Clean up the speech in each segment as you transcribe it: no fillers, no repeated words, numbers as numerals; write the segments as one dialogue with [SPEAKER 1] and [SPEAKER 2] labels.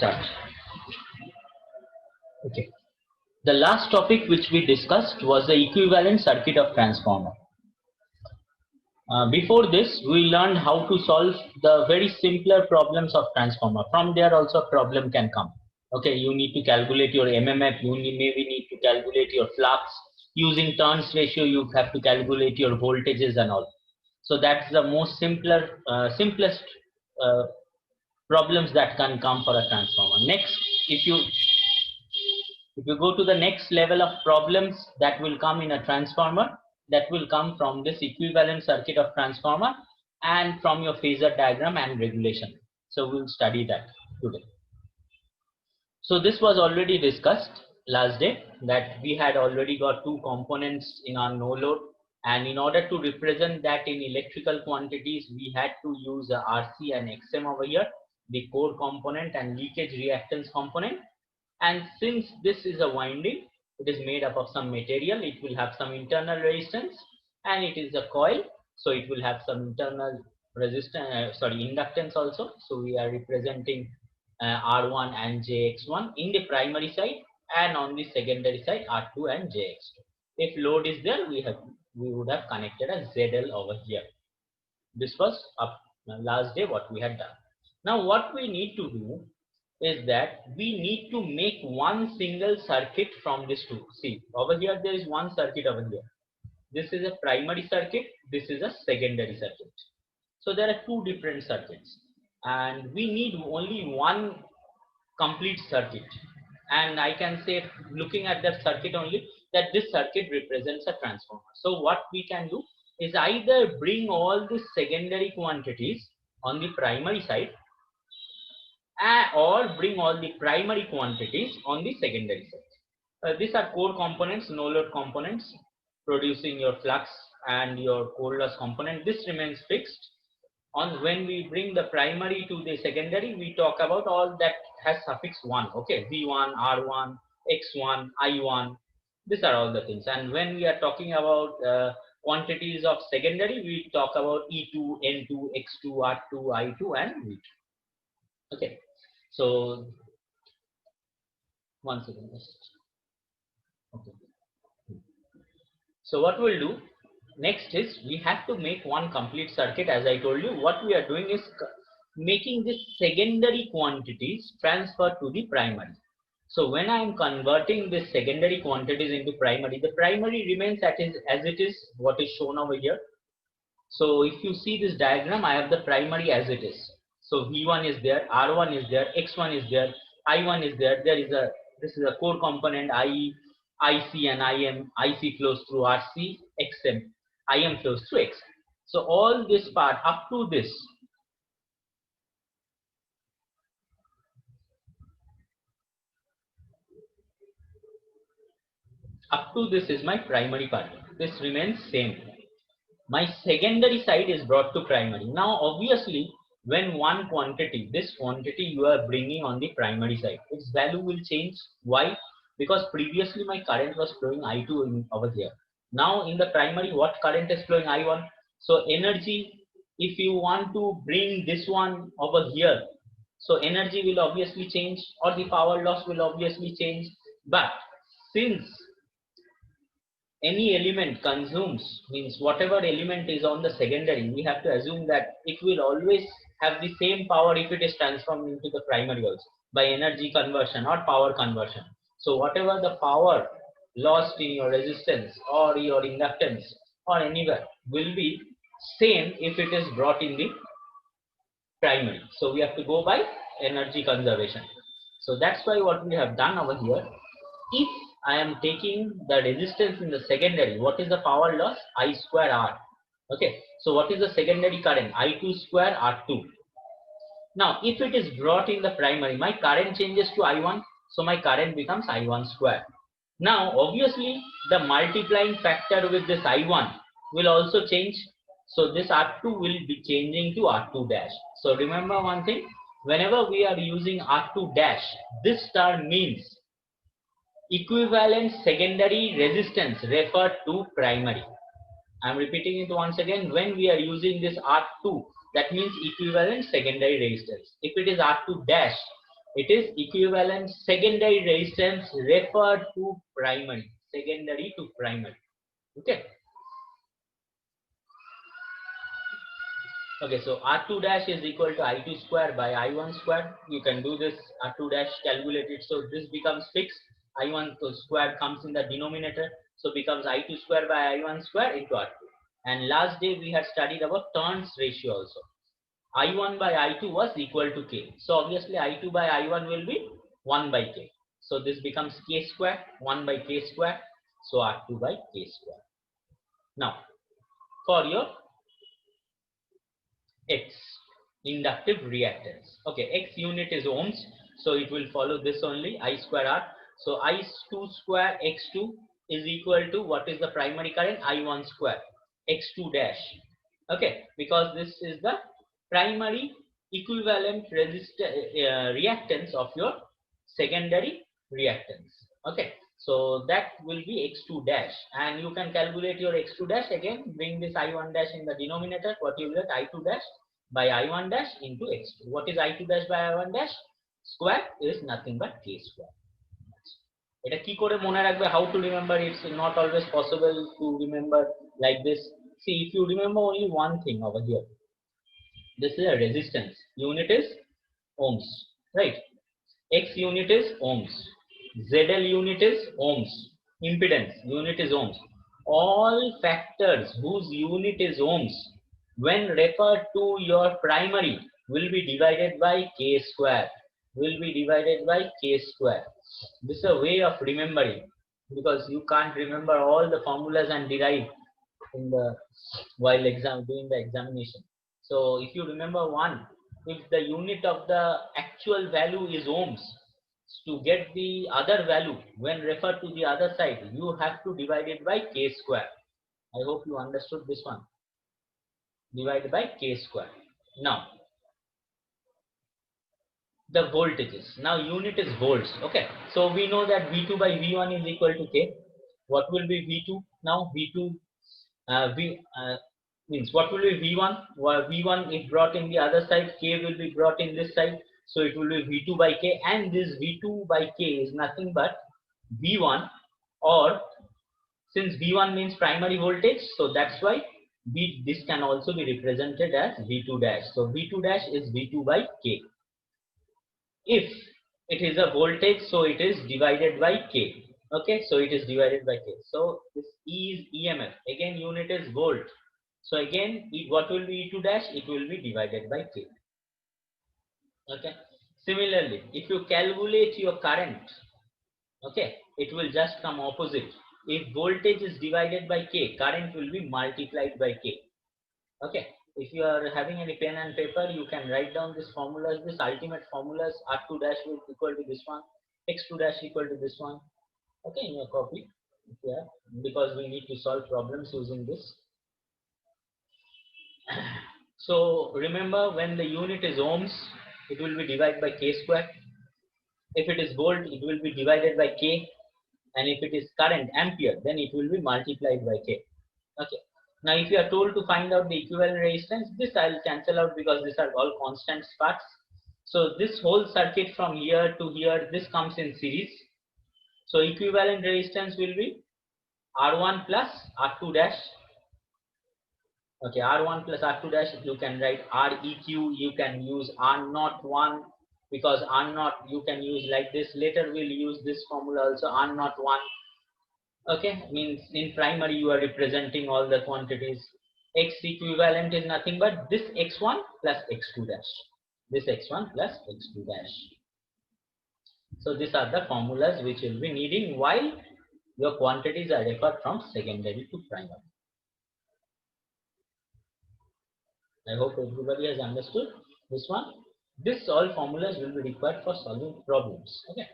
[SPEAKER 1] start. Okay. The last topic which we discussed was the equivalent circuit of transformer. Before this, we learned how to solve the very simpler problems of transformer. From there also a problem can come. Okay, you need to calculate your MMF, maybe need to calculate your flux. Using turns ratio, you have to calculate your voltages and all. So that's the most simplest uh, problems that can come for a transformer. Next, if you go to the next level of problems that will come in a transformer, that will come from this equivalent circuit of transformer and from your phasor diagram and regulation. So we'll study that today. So this was already discussed last day, that we had already got two components in our no load, and in order to represent that in electrical quantities, we had to use a RC and XM over here, the core component and leakage reactance component. And since this is a winding, it is made up of some material, it will have some internal resistance, and it is a coil, so it will have some internal resistance, inductance also. So we are representing R1 and JX1 in the primary side, and on the secondary side R2 and JX2. If load is there, we would have connected a ZL over here. This was up last day what we had done. Now what we need to do is that we need to make one single circuit from this two. See, over here there is one circuit over here. This is a primary circuit, this is a secondary circuit. So there are two different circuits, and we need only one complete circuit. And I can say, looking at the circuit only, that this circuit represents a transformer. So what we can do is either bring all the secondary quantities on the primary side, or bring all the primary quantities on the secondary side. These are core components, no load components, producing your flux and your core loss component. This remains fixed. On when we bring the primary to the secondary, we talk about all that has suffix 1. Okay, V1, R1, X1, I1. These are all the things. And when we are talking about quantities of secondary, we talk about E2, N2, X2, R2, I2, and V2. Okay, so one second. Okay. So what we'll do next is we have to make one complete circuit. As I told you, what we are doing is making this secondary quantities transfer to the primary. So when I am converting this secondary quantities into primary, the primary remains as it is, what is shown over here. So if you see this diagram, I have the primary as it is. So V1 is there, R1 is there, X1 is there, I1 is there. This is a core component, IC and IM. IC flows through RC, XM. IM flows through XM. So all this part up to this, is my primary part. This remains same. My secondary side is brought to primary. Now obviously, when one quantity, this quantity you are bringing on the primary side, its value will change. Why? Because previously my current was flowing I2 over here. Now in the primary, what current is flowing? I1. So energy, if you want to bring this one over here, so energy will obviously change, or the power loss will obviously change. But since any element consumes, means whatever element is on the secondary, we have to assume that it will always have the same power if it is transformed into the primary also by energy conversion or power conversion. So whatever the power lost in your resistance or your inductance or anywhere will be same if it is brought in the primary. So we have to go by energy conservation. So that's why what we have done over here, if I am taking the resistance in the secondary, what is the power loss? I square R. Okay, so what is the secondary current? I2 square R2. Now if it is brought in the primary, my current changes to I1, so my current becomes I1 square. Now obviously the multiplying factor with this I1 will also change, so this R2 will be changing to R2 dash. So remember one thing, whenever we are using R2 dash, this term means equivalent secondary resistance referred to primary. I am repeating it once again. When we are using this R2, that means equivalent secondary resistance. If it is R2 dash, It is equivalent secondary resistance referred to primary. Secondary to primary. Okay. Okay, so R2 dash is equal to I2 square by I1 square. You can do this R2 dash, calculate it. So this becomes fixed. I1 square comes in the denominator. So becomes I2 square by I1 square into R2. And last day we had studied about turns ratio also. I1 by I2 was equal to K. So obviously I2 by I1 will be 1 by K. So this becomes K square, 1 by K square. So R2 by K square. Now, for your X, inductive reactance. Okay, X unit is ohms. So it will follow this only, I square R. So I2 square X2 is equal to what is the primary current? I1 square X2 dash. Okay, because this is the primary equivalent reactance of your secondary reactance. Okay, so that will be X2 dash, and you can calculate your X2 dash again. Bring this I1 dash in the denominator. What you will get? I2 dash by I1 dash into X2. What is I2 dash by I1 dash? Square is nothing but K square. এটা কি করে মনে রাখবে? How to remember? It's not always possible to remember like this. See, if you remember only one thing over here, this is a resistance. Unit is ohms, right? X unit is ohms. ZL unit is ohms. Impedance unit is ohms. All factors whose unit is ohms, when referred to your primary, will be divided by K square. Will be divided by K square. This is a way of remembering, because you can't remember all the formulas and derive in the while doing the examination. So if you remember one, if the unit of the actual value is ohms, to get the other value when referred to the other side, you have to divide it by K square. I hope you understood this one. Divided by K square. Now, the voltages. Now unit is volts. Okay, so we know that V2 by V1 is equal to K. What will be V2? Now V2 means what will be V1? Well, V1 if brought in the other side, K will be brought in this side, so it will be V2 by K, and this V2 by K is nothing but V1, or since V1 means primary voltage, so that's why this can also be represented as V2 dash. So V2 dash is V2 by K. If it is a voltage, so it is divided by K. Okay, so it is divided by K. So this E is EMF. Again, unit is volt. So again, what will be E2 dash? It will be divided by K. Okay. Similarly, if you calculate your current, okay, it will just come opposite. If voltage is divided by K, current will be multiplied by K. Okay. If you are having any pen and paper, you can write down these formulas, this ultimate formulas. R2 dash will equal to this one, X2 dash equal to this one. Okay, in your copy, yeah, because we need to solve problems using this. So remember, when the unit is ohms, it will be divided by K square. If it is volt, it will be divided by K, and if it is current, ampere, then it will be multiplied by K. Okay. Now, if you are told to find out the equivalent resistance, this I'll cancel out because these are all constant parts. So this whole circuit from here to here, this comes in series. So equivalent resistance will be R1 plus R2 dash. Okay, R1 plus R2 dash, you can write REQ, you can use R01, because R0 you can use like this. Later we'll use this formula also, R01. Okay, means in primary you are representing all the quantities. X equivalent is nothing but this X1 plus X2 dash. This X1 plus X2 dash. So these are the formulas which will be needing while your quantities are referred from secondary to primary. I hope everybody has understood this one. This all formulas will be required for solving problems. Okay.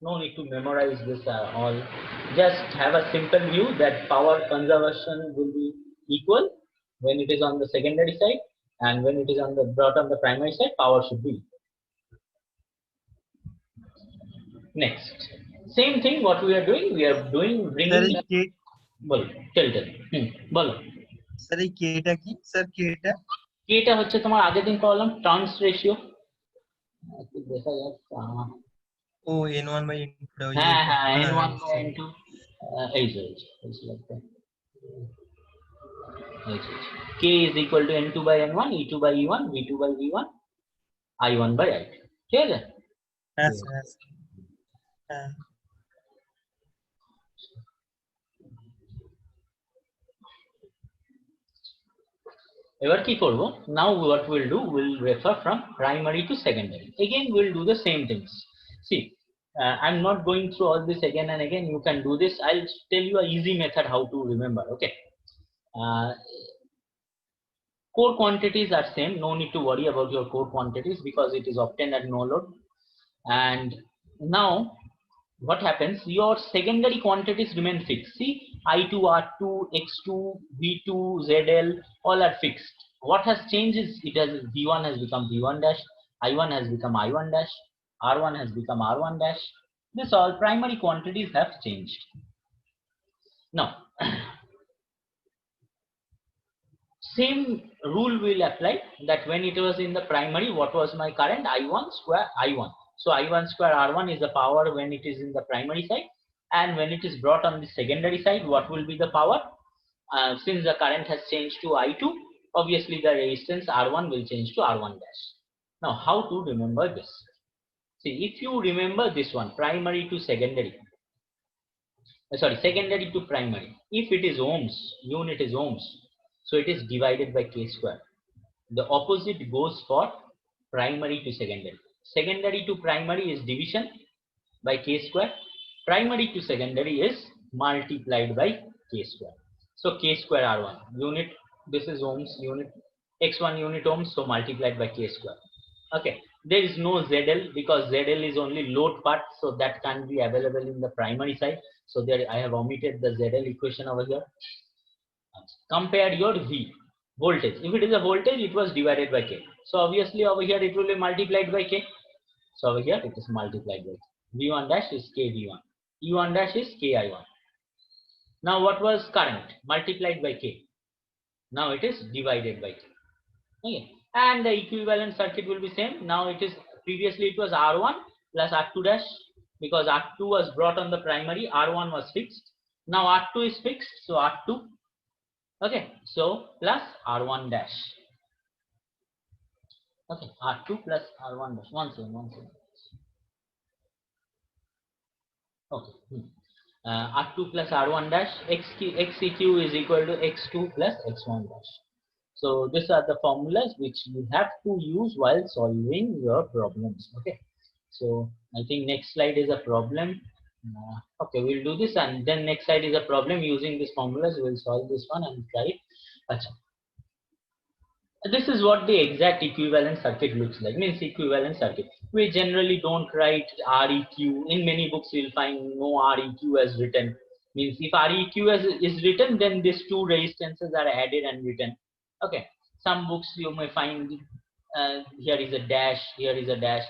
[SPEAKER 1] No need to memorize this all. Just have a simple view that power conservation will be equal when it is on the secondary side, and when it is on the brought on the primary side, power should be equal. Next, same thing what we are doing bringing bolo tell bolo
[SPEAKER 2] sir ei k ta ki sir k ta
[SPEAKER 1] হচ্ছে তোমার আগের দিন পড়লাম, turns ratio. देखा जाए कहाँ
[SPEAKER 2] ओ n1 by n2 ये
[SPEAKER 1] हाँ हाँ
[SPEAKER 2] हाँ
[SPEAKER 1] n1 by
[SPEAKER 2] ऐसे
[SPEAKER 1] n2 ऐसे लगता है ऐसे k is equal to n2 by n1 e2 by e1 v2 by v1 i1 by i2 ठीक है
[SPEAKER 2] ऐसे हाँ
[SPEAKER 1] এবার কি করব now what we'll do we'll refer from primary to secondary again we'll do the same things see I'm not going through all this again and again you can do this I'll tell you a easy method how to remember okay uh, core quantities are same no need to worry about your core quantities because it is obtained at no load and now what happens your secondary quantities remain fixed see I2 R2 X2 V2 ZL all are fixed what has changed is it has V1 has become V1 dash I1 has become I1 dash R1 has become R1 dash this all primary quantities have changed now same rule will apply that when it was in the primary what was my current I1 square I1 so I1 square R1 is the power when it is in the primary side and when it is brought on the secondary side what will be the power since the current has changed to I2 obviously the resistance R1 will change to R1 dash now how to remember this see if you remember this one primary to secondary sorry secondary to primary if it is ohms unit is ohms so it is divided by k square the opposite goes for primary to secondary secondary to primary is division by k square primary to secondary is multiplied by k square so k square r1 unit this is ohms unit x1 unit ohms so multiplied by k square okay there is no zl because zl is only load part so that can be available in the primary side so there I have omitted the zl equation over here compare your v voltage if it is a voltage it was divided by k so obviously over here it will be multiplied by k so over here it is multiplied by k. v1 dash is k v1 e1 dash is k i1 now what was current multiplied by k now it is divided by k okay and the equivalent circuit will be same now it is previously it was r1 plus r2 dash because r2 was brought on the primary r1 was fixed now r2 is fixed so r2 okay so plus r1 dash okay r2 plus r1 dash one second okay r2 plus r1 dash xeq is equal to x2 plus x1 dash so these are the formulas which you have to use while solving your problems okay so I think next slide is a problem okay we'll do this and then next slide is a problem using these formulas we'll solve this one and try it Achha. This is what the exact equivalent circuit looks like means equivalent circuit we generally don't write req in many books you'll find no req as written means if req is written then these two resistances are added and written okay some books you may find here is a dash here is a dash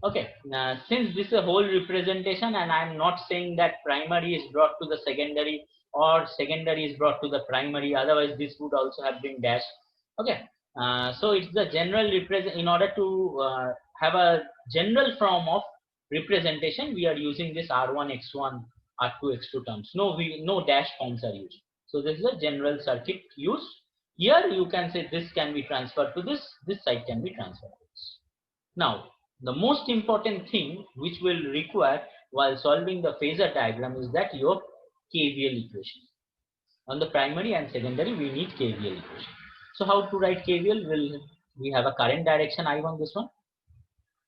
[SPEAKER 1] okay now since this is a whole representation and I'm not saying that primary is brought to the secondary or secondary is brought to the primary otherwise this would also have been dash okay so it's the general represent in order to have a general form of representation we are using this r1 x1 r2 x2 terms no dash forms are used so this is a general circuit used here you can say this can be transferred to this side can be transferred to this now the most important thing which will require while solving the phasor diagram is that your kvl equation on the primary and secondary we need kvl equation so how to write kvl will we have a current direction I1 this one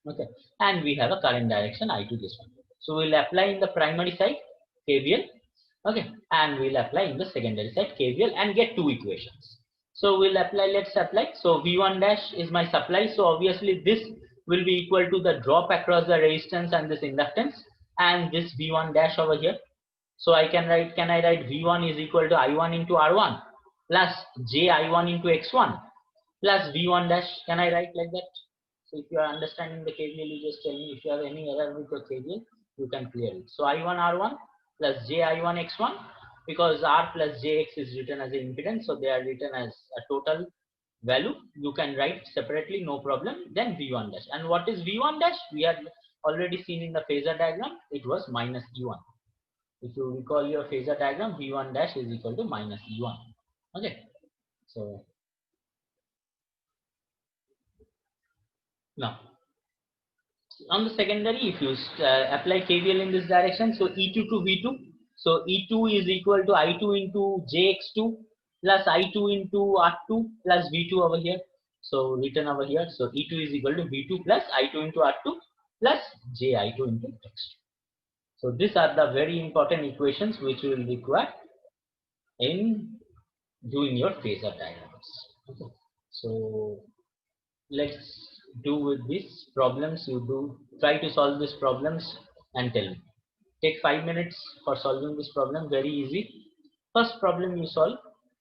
[SPEAKER 1] okay and we have a current direction I2 this one so we'll apply in the primary side kvl okay and we'll apply in the secondary side kvl and get two equations so we'll apply let's apply so v1 dash is my supply so obviously this will be equal to the drop across the resistance and this inductance and this v1 dash over here so I can write v1 is equal to I1 into R1 plus j I1 into x1 plus v1 dash can I write like that so if you are understanding the KVL you just tell me if you have any error with your KVL you can clear it so I1 R1 plus j I1 x1 because R plus jx is written as an impedance so they are written as a total value, you can write separately, no problem. Then V1 dash. And what is V1 dash? We had already seen in the phasor diagram, it was minus E1. If you recall your phasor diagram, V1 dash is equal to minus E1. Okay. So now on the secondary, if you apply KVL in this direction, so E2 to V2, so E2 is equal to I2 into JX2 plus I2 into R2 plus V2 over here. So written over here, so E2 is equal to V2 plus I2 into R2 plus JI2 into X2. So these are the very important equations which you will require in doing your phasor diagrams. Okay. So let's do with these problems. You do try to solve these problems and tell me. Take 5 minutes for solving this problem. Very easy. First problem you solve.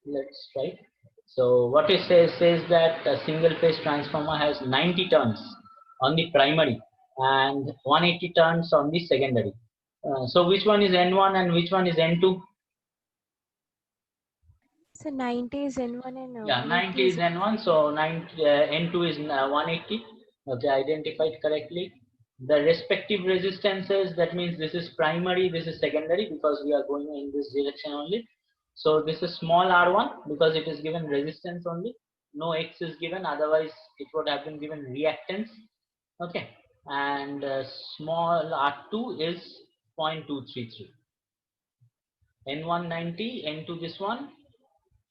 [SPEAKER 1] Let's try. So what it says that a single phase transformer has 90 turns on the primary and 180 turns on the secondary. So which one is N1 and which one is N2?
[SPEAKER 3] So 90 is N1 and
[SPEAKER 1] Yeah, 90 is N1, so N2 is 180. Okay, identified correctly. The respective resistances, that means this is primary, this is secondary, because we are going in this direction only. So this is small r1 because it is given resistance only. No x is given, otherwise it would have been given reactance. Okay, and small r2 is 0.233. N1 90, N2 this one,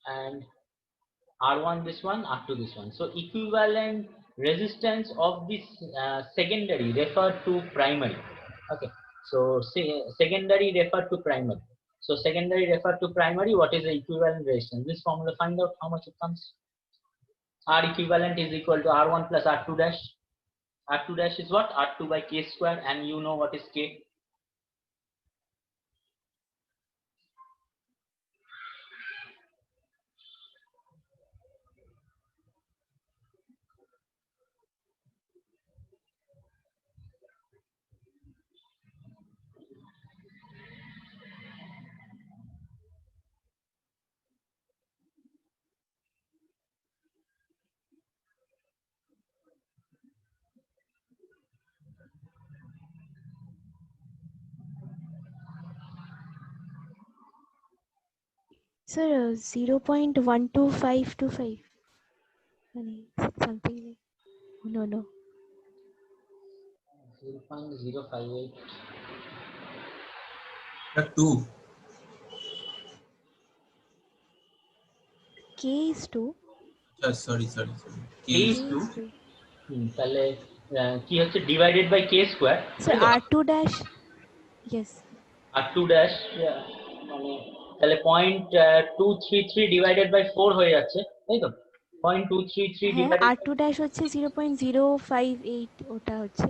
[SPEAKER 1] and R1 this one, R2 this one. So equivalent resistance of this secondary referred to primary. Okay. So secondary referred to primary. So secondary referred to primary, what is the equivalent resistance? This formula, find out how much it comes. R equivalent is equal to R1 plus R2 dash. R2 dash is what? R2 by K square, and you know what is K.
[SPEAKER 3] Sir, 0.12525. Something like. No.
[SPEAKER 1] 0.058.
[SPEAKER 2] 2.
[SPEAKER 3] K is 2.
[SPEAKER 2] Sorry.
[SPEAKER 1] K is 2. তাহলে কি হচ্ছে divided by K square.
[SPEAKER 3] Sir, R2 dash. Yes.
[SPEAKER 1] R2 dash মানে তাহলে 0.233 divided by 4 হয়ে যাচ্ছে, তাই তো? 0.233
[SPEAKER 3] হ্যাঁ,
[SPEAKER 1] divided
[SPEAKER 3] R2 dash হচ্ছে 0.058 ওটা হচ্ছে।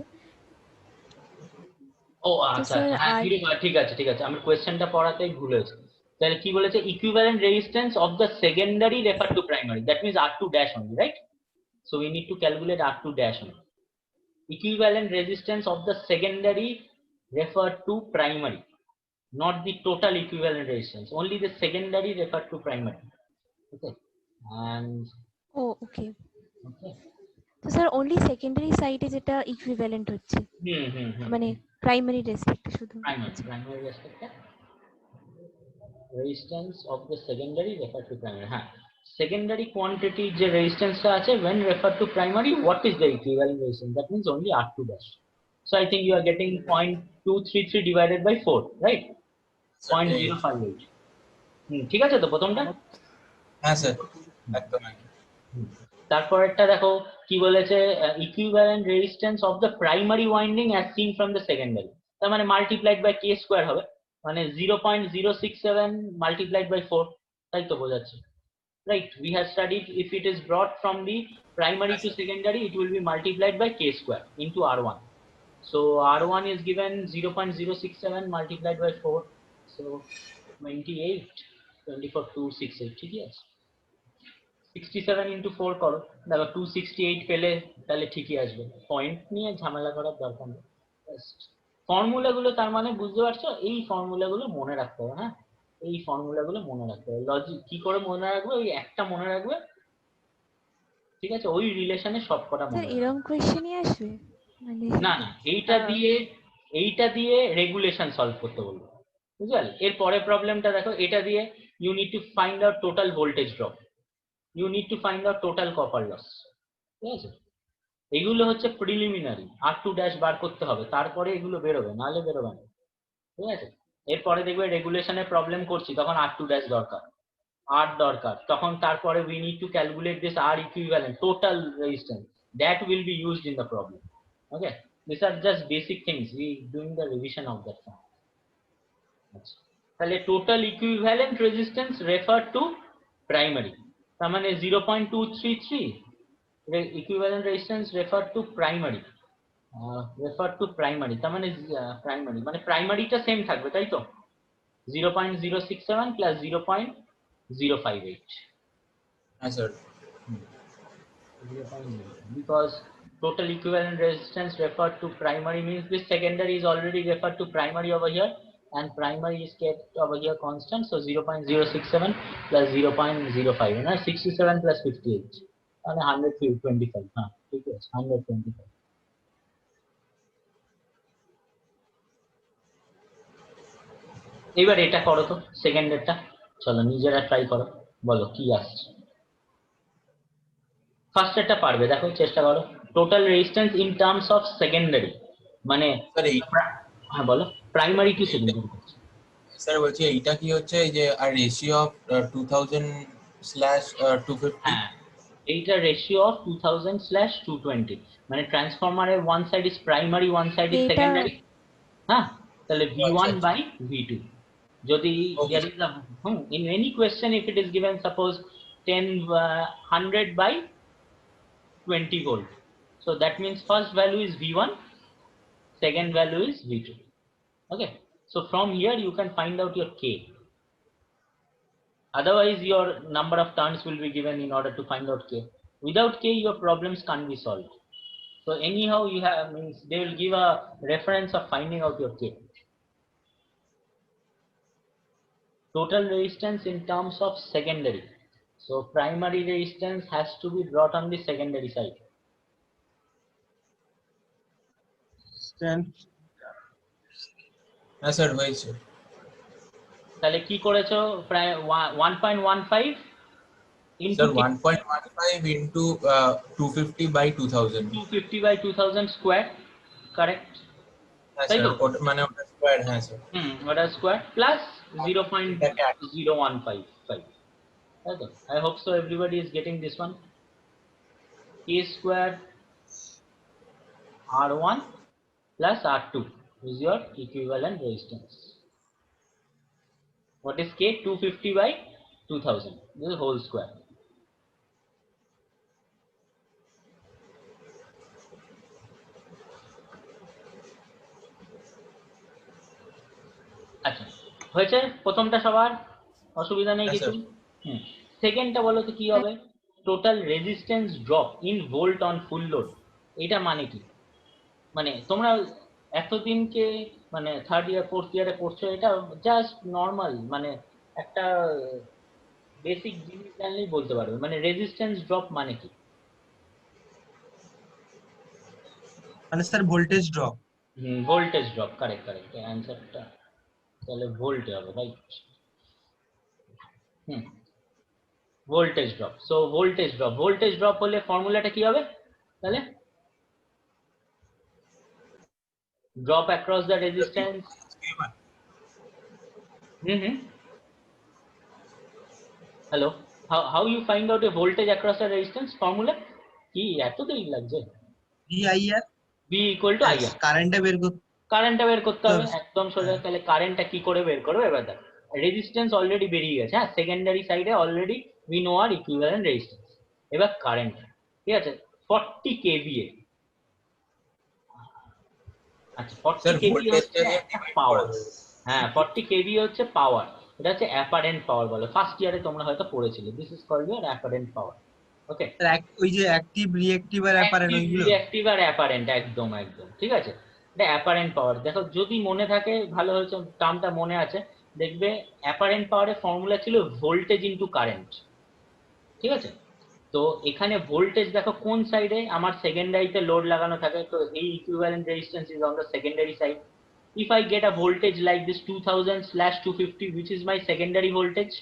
[SPEAKER 1] ও আচ্ছা হ্যাঁ ঠিক আছে আমার কোশ্চেনটা পড়াতেই ভুল হয়েছে। তাহলে কি বলেছে? Equivalent resistance of the secondary refer to primary, that means R2 dash only, right? So we need to calculate R2 dash only. Equivalent resistance of the secondary referred to primary, not the total equivalent resistance, only the secondary referred to primary. Okay. And
[SPEAKER 3] okay.
[SPEAKER 1] okay.
[SPEAKER 3] So sir, only secondary side is এটা equivalent হচ্ছে। মানে primary respect শুধু।
[SPEAKER 1] Primary respect resistance of the secondary referred to primary. হ্যাঁ, secondary quantity যে resistance টা আছে when referred to primary, what is the equivalent resistance? That means only R2 dash. So I think you are getting 0.233 divided by 4, right? 0.058. ঠিক আছে তো প্রথমটা?
[SPEAKER 2] হ্যাঁ sir, একদম।
[SPEAKER 1] তারপরেরটা দেখো কি বলেছে, equivalent resistance of the primary winding as seen from the secondary, তার মানে মাল্টিপ্লাইড বাই কে স্কয়ার হবে, মানে 0.067 মাল্টিপ্লাইড বাই 4, তাই তো বোঝাচ্ছে, right? We have studied if it is brought from the primary to secondary, it will be multiplied by k square into R1. So R1 is given 0.067 multiplied by 4, so 28, 24, 268, ঠিক আছে? 67 into 4 করো, দেখো 268 পেলে তাহলে ঠিকই আসবে, পয়েন্ট নিয়ে ঝামেলা করার দরকার নেই। ফর্মুলাগুলো তার মানে বুঝতে পারছো, এই ফর্মুলাগুলো মনে রাখতে হবে। হ্যাঁ, এই ফর্মুলাগুলো মনে রাখতে হবে। লজিক কি করে মনে রাখবে? ওই একটা মনে রাখবে, ঠিক আছে, ওই রিলেশনে সব কটা
[SPEAKER 3] স্যার
[SPEAKER 1] মনে রাখবে।
[SPEAKER 3] এরকম কোয়েশ্চেনই আসবে মানে
[SPEAKER 1] না না, এইটা দিয়ে রেগুলেশন সলভ করতে বলবো, বুঝলে? এর পরে প্রবলেমটা দেখো, এটা দিয়ে you need to find out total voltage drop, you need to find out total copper loss, ঠিক আছে? এগুলো হচ্ছে প্রিলিমিনারি, R2 ড্যাশ বার করতে হবে, তারপরে এগুলো বেরোবে, নাহলে বেরোবে না, ঠিক আছে? এরপরে দেখবে রেগুলেশনের প্রবলেম করছি, তখন R2 ড্যাশ দরকার, R দরকার, তখন তারপরে we need to calculate this R equivalent total resistance that will be used in the problem. Okay, these are just basic things, we doing the revision of that form. তাহলে total equivalent resistance refer to primary, তার মানে 0.233 equivalent resistance refer to primary, তার মানে primary মানে প্রাইমারিটা same থাকবে, তাই তো? 0.067 plus 0.058,
[SPEAKER 2] হ্যাঁ sir.
[SPEAKER 1] because total equivalent resistance referred to primary means this secondary is already referred to primary over here, and primary is kept over here constant, so 0.067 plus 0.05, and 67 plus 58 and 125, ঠিক আছে, 125। এবার এটা করো তো, সেকেন্ডেরটা, চলো নিজেরা try করো, বলো কি আসছে। ফার্স্টেরটা পারবে, দেখো চেষ্টা করো। Total resistance in terms of secondary, মানে
[SPEAKER 2] স্যার এই
[SPEAKER 1] হ্যাঁ বলো, প্রাইমারি টু সেকেন্ডারি।
[SPEAKER 2] স্যার বলছি এইটা কি হচ্ছে, এই যে আর রেশিও অফ 2000/250?
[SPEAKER 1] হ্যাঁ, এইটা রেশিও অফ 2000/220, মানে ট্রান্সফরমারের one side is primary, one side is
[SPEAKER 3] এটা
[SPEAKER 1] সেকেন্ডারি। হ্যাঁ, তাহলে V1
[SPEAKER 2] আচ্ছা।
[SPEAKER 1] by V2, যদি
[SPEAKER 2] Okay.
[SPEAKER 1] there is a in any question if it is given suppose 100 by 20 volt, so that means first value is V1, second value is V2. Okay, so from here you can find out your K, otherwise your number of turns will be given in order to find out K. Without K your problems can't be solved, so anyhow you have, means they will give a reference of finding out your K. Total resistance in terms of secondary, so primary resistance has to be brought on the secondary side.
[SPEAKER 2] হ্যাঁ sir হয়েছে।
[SPEAKER 1] তাহলে কি করেছো, প্রায় 1.15 into
[SPEAKER 2] sir 1.15 into 250/2000।
[SPEAKER 1] 250 by 2000 square, correct?
[SPEAKER 2] হ্যাঁ
[SPEAKER 1] তাই
[SPEAKER 2] sir,
[SPEAKER 1] তো?
[SPEAKER 2] ওটা মানে ওটা স্কয়ার। হ্যাঁ স্যার।
[SPEAKER 1] ওটা স্কোয়ার প্লাস
[SPEAKER 2] এটাকে
[SPEAKER 1] 0.0155, তাই তো? I hope so everybody is getting this one. K square R1 plus R2 is your equivalent resistance. What is K? 250 by 2000, this is whole square. আচ্ছা, হয়েছে প্রথমটা সবার, অসুবিধা নেই
[SPEAKER 2] হ্যাঁ,
[SPEAKER 1] কিছু?
[SPEAKER 2] স্যার।
[SPEAKER 1] সেকেন্ডটা বলো তো কি হবে, total resistance drop in volt on full load, এটা মানে কি? মানে তোমরা এতদিনকে মানে থার্ড ইয়ার ফোর্থ ইয়ারে পড়ছো, এটা জাস্ট নর্মাল, মানে একটা বেসিক জিনিস জানলেই বলতে পারবে, মানে রেজিস্ট্যান্স ড্রপ মানে কি?
[SPEAKER 4] মানে sir voltage drop.
[SPEAKER 1] Voltage drop, correct correct, অ্যান্সারটা তাহলে ভোল্টে হবে, right? Voltage drop, so voltage drop হলে ফর্মুলাটা কি হবে তাহলে? Drop across the resistance. Hello, how you find out a voltage across the resistance formula? কি এত দেরি লাগছে?
[SPEAKER 4] VIR
[SPEAKER 1] V equal to IR,
[SPEAKER 4] কারেন্টে বের করতে,
[SPEAKER 1] কারেন্টটা বের করতে হবে একদম সোজা। তাহলে কারেন্টটা কি করে বের করবে এবার দেখ, রেজিস্ট্যান্স অলরেডি বেরিয়ে গেছে, হ্যাঁ, সেকেন্ডারি সাইডে already we know our equivalent resistance। এবার কারেন্ট, ঠিক আছে, 40 kVA। আচ্ছা, 40 kVA হচ্ছে পাওয়ার, হ্যাঁ 40 kVA হচ্ছে পাওয়ার, এটা হচ্ছে অ্যাপারেন্ট পাওয়ার বলে, ফার্স্ট ইয়ারে তোমরা হয়তো পড়েছিলে, this is called your apparent power. Okay,
[SPEAKER 4] ওই যে অ্যাক্টিভ রিঅ্যাক্টিভ আর অ্যাপারেন্ট ওইগুলো,
[SPEAKER 1] রিঅ্যাক্টিভ আর অ্যাপারেন্ট, একদম একদম ঠিক আছে, এটা অ্যাপারেন্ট পাওয়ার। দেখো যদি মনে থাকে, ভালো হয়েছে টার্মটা মনে আছে, দেখবে অ্যাপারেন্ট পাওয়ারের ফর্মুলা ছিল ভোল্টেজ ইনটু কারেন্ট, ঠিক আছে? তো এখানে ভোল্টেজ দেখো কোন সাইডে, আমার সেকেন্ডারিতে লোড লাগানো থাকে, তো এই equivalent resistance is on the secondary side. If I get a voltage like this 2000/250, which is my secondary voltage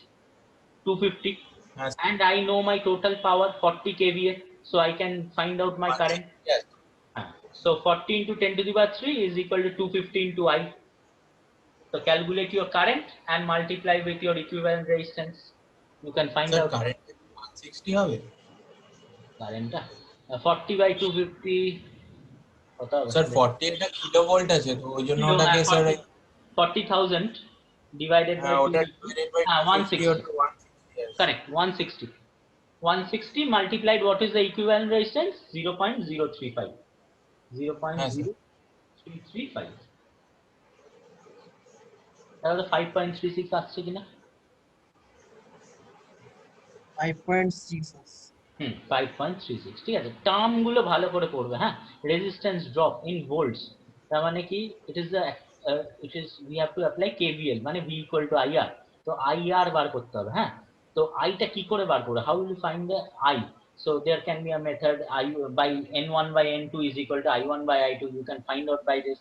[SPEAKER 1] 250,
[SPEAKER 2] Yes.
[SPEAKER 1] and I know my total power 40 kVA, so I can find out my current.
[SPEAKER 2] Yes.
[SPEAKER 1] So 40 into 10 to the power 3 is equal to 250 into I. So calculate your current and multiply with your equivalent resistance. You can find
[SPEAKER 2] Sir,
[SPEAKER 1] out
[SPEAKER 2] current 160 হবে
[SPEAKER 1] current. 40 by 250. কত হবে?
[SPEAKER 2] Sir 40 এটা kilovolt আছে তো ওই জন্য
[SPEAKER 1] Kilo,
[SPEAKER 2] ওটাকে sir
[SPEAKER 1] 40,000 divided by
[SPEAKER 2] হ্যাঁ ওটা
[SPEAKER 1] 250.
[SPEAKER 2] divided by 250
[SPEAKER 1] 160.
[SPEAKER 2] ওটা 160 আছে।
[SPEAKER 1] Correct, 160. 160 multiplied, what is the equivalent resistance? 0.035.
[SPEAKER 2] হ্যাঁ স্যার
[SPEAKER 1] 0.0335. তাহলে 5.36 আসছে কিনা?
[SPEAKER 4] 5.6
[SPEAKER 1] 5.36, ঠিক আছে। টার্ম গুলো ভালো করে পড়বে, হ্যাঁ। রেজিস্ট্যান্স ড্রপ ইন ভোল্টস, তার মানে কি it is we have to apply KVL, মানে ভি ইকুয়াল টু আইআর। তো আইআর বার করতে হবে, হ্যাঁ। তো আইটা কি করে বার করবে, how will you find the I? So there can be a method, I by n1 by n2 is equal to I1 by I2. You can find out by this.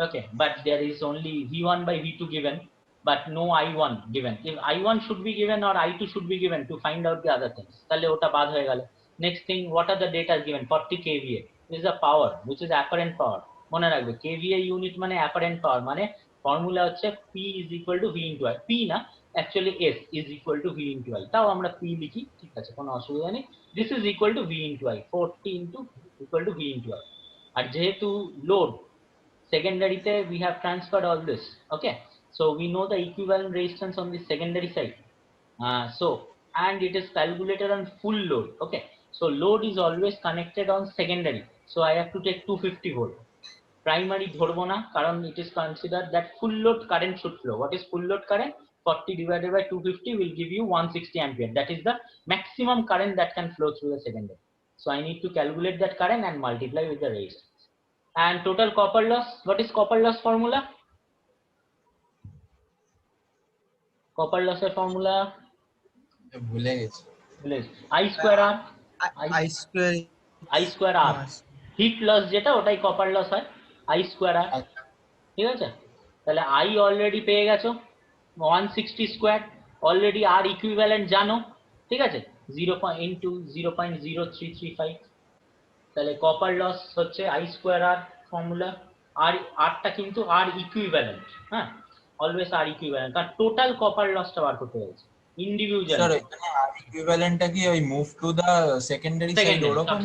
[SPEAKER 1] Okay, but there is only V1 by V2 given, but no I1 given. If I1 should be given or I2 should be given to find out the other things, তাহলে ওটা বাদ হয়ে গেল। Next thing, what are the data given? 40 kVA is the power, which is apparent power. মনে রাখবে kVA unit মানে apparent power, মানে formula হচ্ছে P is equal to V into I. P না, actually S is equal to V into I. তাও আমরা P লিখি, ঠিক আছে, কোনো অসুবিধা নেই। This is equal to V into I. 40 into equal to V into I. আর যেহেতু load secondary te we have transferred all this, okay, so we know the equivalent resistance on the secondary side. So and it is calculated on full load, okay, so load is always connected on secondary, so I have to take 250 volt. Primary dhorbo na, karon it is considered that full load current should flow. What is full load current? 40 divided by 250 will give you 160 ampere. That is the maximum current that can flow through the secondary. So I need to calculate that current and multiply with the resistance. And total copper loss, what is copper loss formula? Copper loss formula,
[SPEAKER 2] ভুলে গেছি
[SPEAKER 1] I square R,
[SPEAKER 4] I square
[SPEAKER 1] I square R, heat loss যেটা ওটাই copper loss হয়, I square R, ঠিক আছে। তাহলে I already পেয়ে গেছো 160 স্কয়ার, অলরেডি R ইকুইভ্যালেন্ট জানো, ঠিক আছে, 0 into 0.0335, তাহলে কপার লস হচ্ছে I স্কয়ার R ফর্মুলা। আর আরটা কিন্তু R ইকুইভ্যালেন্ট, হ্যাঁ, অলওয়েজ R ইকুইভ্যালেন্ট, কারণ টোটাল কপার লসটা বার করতে হয়েছে ইন্ডিভিজুয়াল।
[SPEAKER 2] স্যার এখানে আর ইকুইভ্যালেন্টটা কি ওই move to the secondary side ওরকম?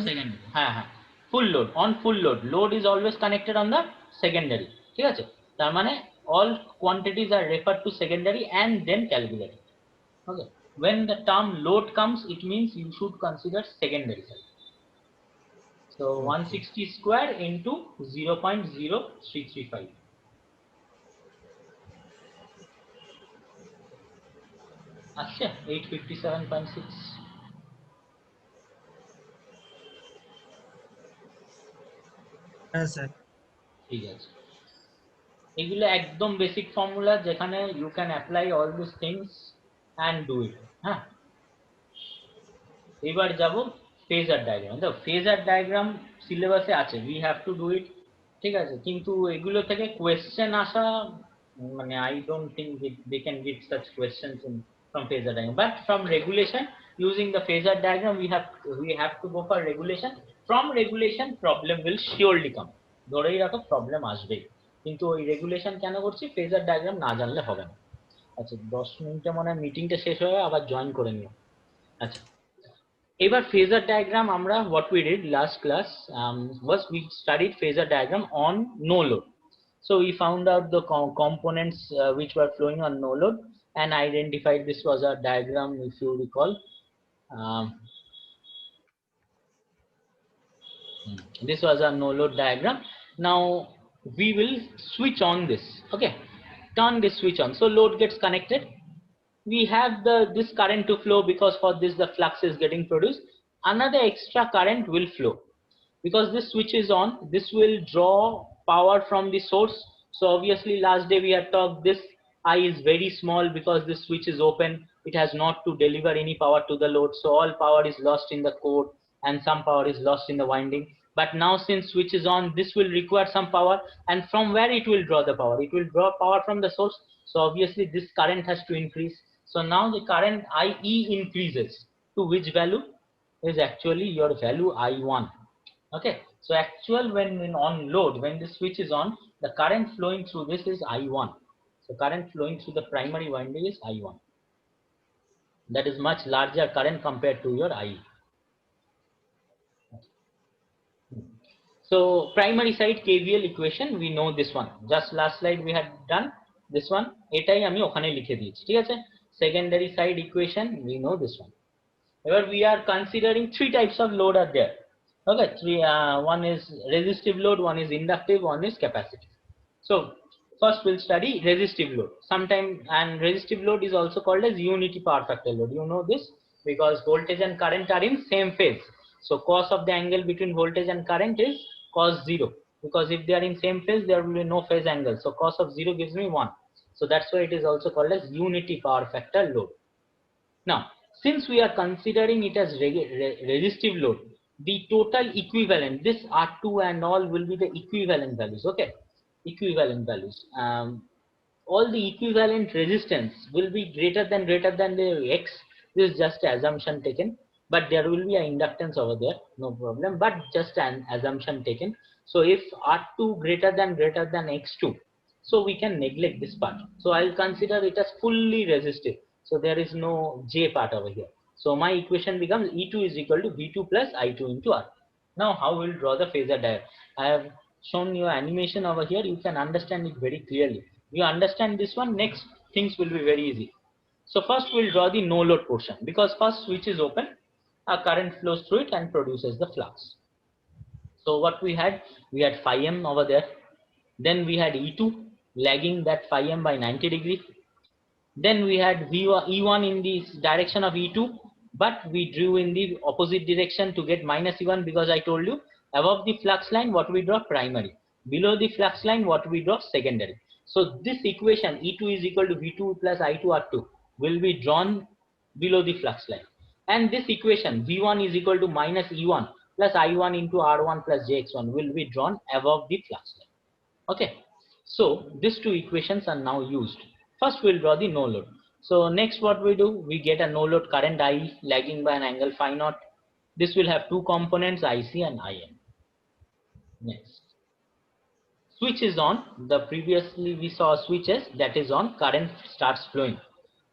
[SPEAKER 1] হ্যাঁ হ্যাঁ, full load, on full load, load is always connected on the secondary, ঠিক আছে। তার মানে all quantities are referred to secondary and then calculated, okay. When the term load comes, it means you should consider secondary side. So 160 square into 0.0335. আচ্ছা 857.6.
[SPEAKER 4] হ্যাঁ sir
[SPEAKER 1] ঠিক আছে, এগুলো একদম বেসিক ফর্মুলা যেখানে you can apply all these things and do it, হ্যাঁ। এবার যাব ফেজার ডায়াগ্রাম। দেখো ফেজার ডায়াগ্রাম সিলেবাসে আছে, we have to do it, ঠিক আছে, কিন্তু এগুলো থেকে কোয়েশ্চেন আসা মানে I don't think they can give such questions from phasor diagram, but from regulation using the phasor diagram we have to go for regulation. From regulation problem will surely come, ধরেই রাখো problem আসবে, কিন্তু ওই regulation কেন করছি, phasor diagram না জানলে হবে না। আচ্ছা 10 মিনিটে মনে হয় মিটিংটা শেষ হয়ে আবার জয়েন করে নিও। আচ্ছা এবার phasor diagram আমরা what we did last class was we studied phasor diagram on no load. So we found out the components which were flowing on no load and identified this was a diagram, if you recall. This was a no load diagram. Now we will switch on this, okay, turn this switch on, so load gets connected, we have this current to flow because for this the flux is getting produced, another extra current will flow because this switch is on, this will draw power from the source. So obviously last day we had talked this I is very small because this switch is open, it has not to deliver any power to the load, so all power is lost in the core and some power is lost in the winding. But now since switch is on, this will require some power, and from where it will draw the power? It will draw power from the source, so obviously this current has to increase. So now the current IE increases to which value? Is actually your value I1. Okay, so actual when on load, when the switch is on, the current flowing through this is I1. So current flowing through the primary winding is I1. That is much larger current compared to your IE. So primary side KVL equation, we know this one. Just last slide we had done this one. এটাই আমি ওখানে লিখে দিয়েছি, ঠিক আছে? Secondary side equation, we know this one. Here we are considering three types of load are there. Okay, one is resistive load, one is inductive, one is capacitive. So first we'll study resistive load. And resistive load is also called as unity power factor load. You know this because voltage and current are in same phase. So cos of the angle between voltage and current is cos 0, because if they are in same phase, there will be no phase angle. So cos of 0 gives me 1. So that's why it is also called as unity power factor load. Now, since we are considering it as resistive load, the total equivalent, this R2 and all will be the equivalent values, okay? Equivalent values. All the equivalent resistance will be greater than the X. This is just an assumption taken, but there will be an inductance over there, no problem, but just an assumption taken. So if R2 greater than X2, so we can neglect this part. So I'll consider it as fully resistive. So there is no J part over here. So my equation becomes E2 is equal to V2 plus I2 into R. Now how we'll draw the phasor diagram? I have shown you animation over here. You can understand it very clearly. You understand this one, next things will be very easy. So first we'll draw the no load portion, because first switch is open, a current flows through it and produces the flux. So what we had phi m over there. Then we had E2 lagging that phi m by 90 degrees. Then we had E1 in the direction of E2, but we drew in the opposite direction to get minus E1, because I told you above the flux line what we draw primary, below the flux line what we draw secondary. So this equation E2 is equal to V2 plus I2 R2 will be drawn below the flux line, and this equation V1 is equal to minus E1 plus I1 into R1 plus JX1 will be drawn above the flux line. Okay, so these two equations are now used. First we'll draw the no load. So next what we do, we get a no load current I lagging by an angle phi naught. This will have two components, IC and IM. Next, switch is on. The previously we saw switches that is on, current starts flowing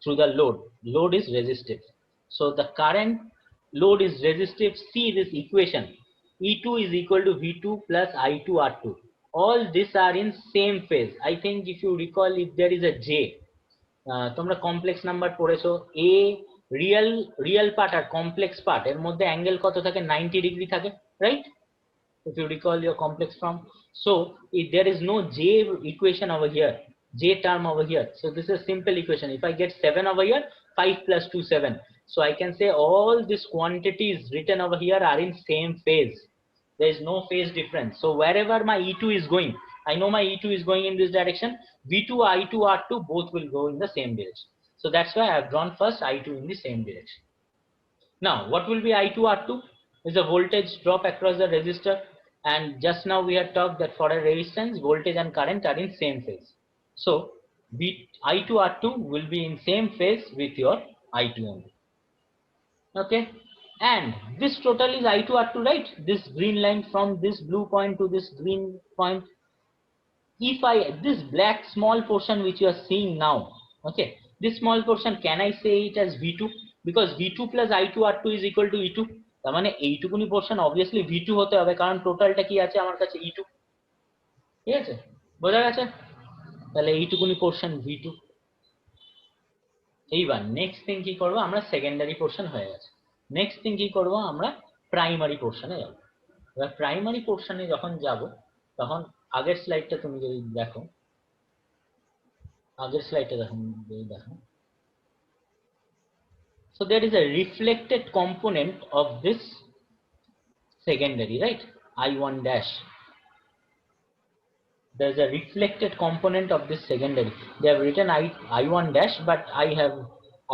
[SPEAKER 1] through the load. Load is resistive. So the current load is resistive. See this equation, E2 is equal to V2 plus I2 R2. All these are in same phase. I think if you recall, if there is a J, তোমরা complex number পড়েছো, A real part R complex part এর মধ্যে angle কত থাকে? 90 degree থাকে, right? If you recall your complex form. So if there is no J equation over here, J term over here, so this is simple equation. If I get 7 over here, 5 plus 2 7. So I can say all these quantities written over here are in same phase. There is no phase difference. So wherever my E2 is going, I know my E2 is going in this direction. V2, I2, R2 both will go in the same direction. So that's why I have drawn first I2 in the same direction. Now what will be I2, R2? Is a voltage drop across the resistor, and just now we had talked that for a resistance, voltage and current are in same phase. So I2, R2 will be in same phase with your I2 only. Okay. And this total is I2 R2, right? This green line from this blue point to this green point. If this black small portion which you are seeing now, okay, this small portion, can I say it as V2? Because V2 plus I2 R2 is equal to E2. তার মানে এইটুকুনি portion obviously V2 হতে হবে, কারণ টোটালটা কি আছে আমার কাছে E2, ঠিক আছে? বোঝা গেছে? তাহলে এইটুকুনি portion V2. এইবার নেক্সট থিং কি করব, আমরা সেকেন্ডারি পোর্শন হয়ে গেছে। নেক্সট থিং কি করব, আমরা প্রাইমারি পোর্শনে যাব। এবার প্রাইমারি পোর্শনে যখন যাব, তখন আগের স্লাইডটা তুমি যদি দেখো, আগের স্লাইডটা দেখো, so there is a reflected component of this secondary, right? I1 dash. There's a reflected component of this secondary. They have written I1 dash, but I have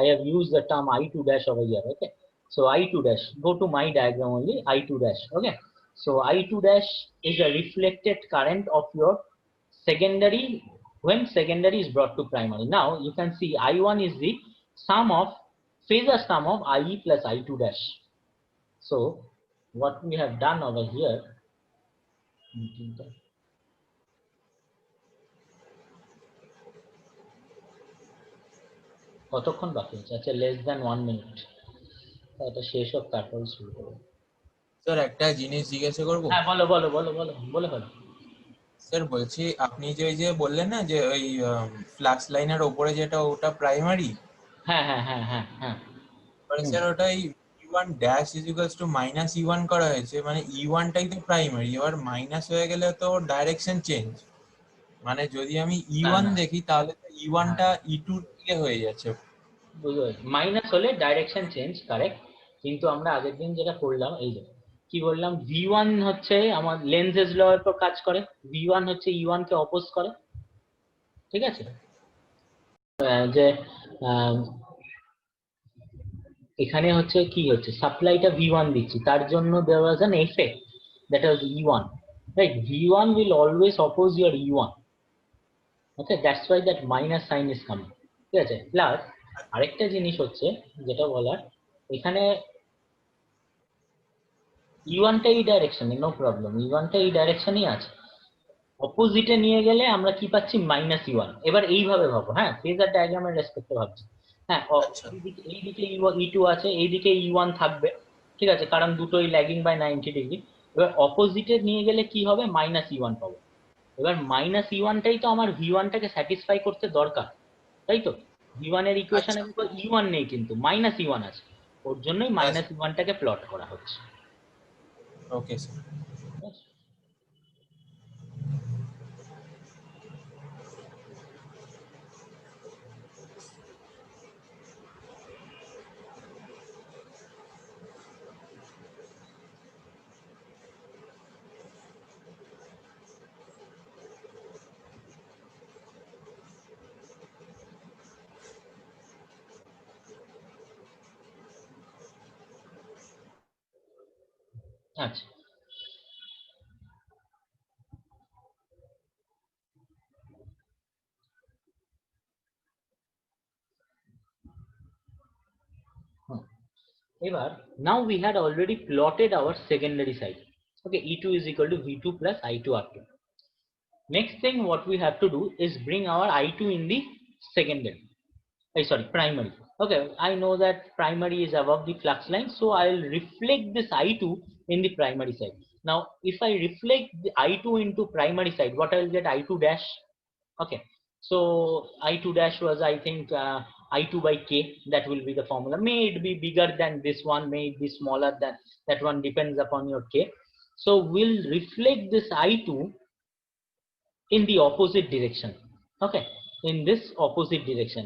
[SPEAKER 1] I have used the term I2 dash over here. Okay, so I2 dash, go to my diagram only, I2 dash. Okay, so I2 dash is a reflected current of your secondary when secondary is brought to primary. Now you can see I1 is the sum of phasor sum of IE plus I2 dash. So what we have done over here, কতক্ষণ বাকি আছে? আচ্ছা, less than 1 minute, এটা শেষ হোক তারপর শুরু করব।
[SPEAKER 2] স্যার একটা জিনিস জিজ্ঞাসা করব?
[SPEAKER 1] হ্যাঁ বলো বলো বলো বলো বলে ফেলো।
[SPEAKER 2] স্যার বলছি আপনি যে ওই যে বললেন না যে ওই ফ্লাক্স লাইনের উপরে যেটা ওটা প্রাইমারি,
[SPEAKER 1] হ্যাঁ হ্যাঁ হ্যাঁ হ্যাঁ হ্যাঁ
[SPEAKER 2] স্যার ওটাই E1 dash is equals to minus E1 করা হয়েছে, মানে E1 টাই তো প্রাইমারি, এবার মাইনাস হয়ে গেলে তো ডাইরেকশন চেঞ্জ, মানে যদি আমি E1 দেখি তাহলে তো E1 টা E2 দিকে হয়ে যাচ্ছে।
[SPEAKER 1] মাইনাস হলে ডাইরেকশন চেঞ্জ, কারেক্ট, কিন্তু আমরা আগের দিন যেটা করলাম এই যে কি বললাম, V1 হচ্ছে আমার লেন্সেজ ল এর উপর কাজ করে, V1 হচ্ছে E1 কে অপোজ করে, ঠিক আছে? যে এখানে হচ্ছে কি হচ্ছে, সাপ্লাইটা V1 দিচ্ছি, তার জন্য there was an effect that was E1, right? V1 will always oppose your E1, okay, that's why that minus sign is coming, ঠিক আছে? প্লাস আরেকটা জিনিস হচ্ছে যেটা বলার, এখানে E1 টা এই ডাইরেকশনে, নো প্রবলেম, E1 টা এই ডাইরেকশনেই আছে, অপোজিটে নিয়ে গেলে আমরা কি পাচ্ছি, মাইনাস E1। এবার এইভাবে ভাবো, হ্যাঁ ফেজার ডায়াগ্রামের রেসপেক্টে ভাবছি, হ্যাঁ এইদিকে E2 আছে, এইদিকে E1 থাকবে, ঠিক আছে, কারণ দুটোই ল্যাগিং বাই 90 ডিগ্রি। এবার অপোজিটে নিয়ে গেলে কি হবে, মাইনাস E1 পাবো। এবার মাইনাস E1 টাই তো আমার V1 টাকে স্যাটিসফাই করতে দরকার, তাই তো? V1 এর ইকুয়েশনের উপর E1 নেই, কিন্তু মাইনাস E1 আছে, ওর জন্যই মাইনাস E1 টাকে প্লট করা হচ্ছে।
[SPEAKER 2] Okay sir.
[SPEAKER 1] আচ্ছা, এবার now we had already plotted our secondary side, okay, E2 is equal to V2 plus I2 R2. Next thing what we have to do is bring our I2 in the secondary, sorry, primary. Okay, I know that primary is above the flux line, so I'll reflect this I2 in the primary side. Now if I reflect the I2 into primary side, what I'll get, I2 dash. Okay, so I2 dash was, I think, I2 by K, that will be the formula. May it be bigger than this one, may it be smaller than that one, depends upon your K. So we'll reflect this I2 in the opposite direction, okay, in this opposite direction,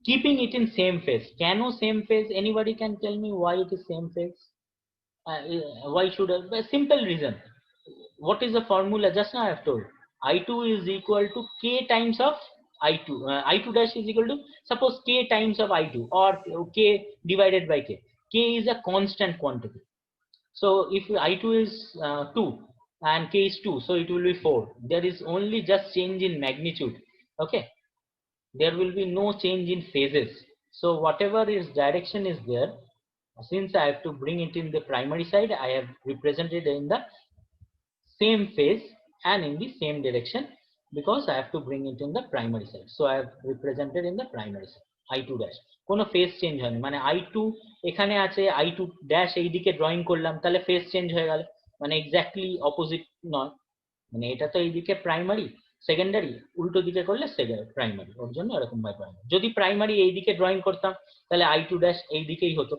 [SPEAKER 1] keeping it in same phase. Cano same phase, anybody can tell me why it is same phase? Why should I? A simple reason. What is the formula? Just now I have told, I2 is equal to K times of I2. I2 dash is equal to, suppose, K times of I2, or K divided by K. K is a constant quantity. So if I2 is 2 and K is 2, so it will be 4. There is only just change in magnitude, okay? There will be no change in phases. So whatever is direction is there, since I have to bring it in the primary side, I have represented in the same phase and in the same direction, because I have to bring it in the primary side. So I have represented in the primary side, I2 dash, কোনো phase change হয়নি, মানে I2 এখানে আছে, I2 dash এইদিকে drawing করলাম, তাহলে phase change হয়ে গেল, মানে এক্স্যাক্টলি অপোজিট নয়, মানে এটা তো এইদিকে প্রাইমারি, সেকেন্ডারি উল্টো দিকে করলে প্রাইমারি, ওর জন্য এরকম ভাবে প্রাইমারি। যদি প্রাইমারি এইদিকে ড্রয়িং করতাম তাহলে I2 dash এইদিকেই হতো।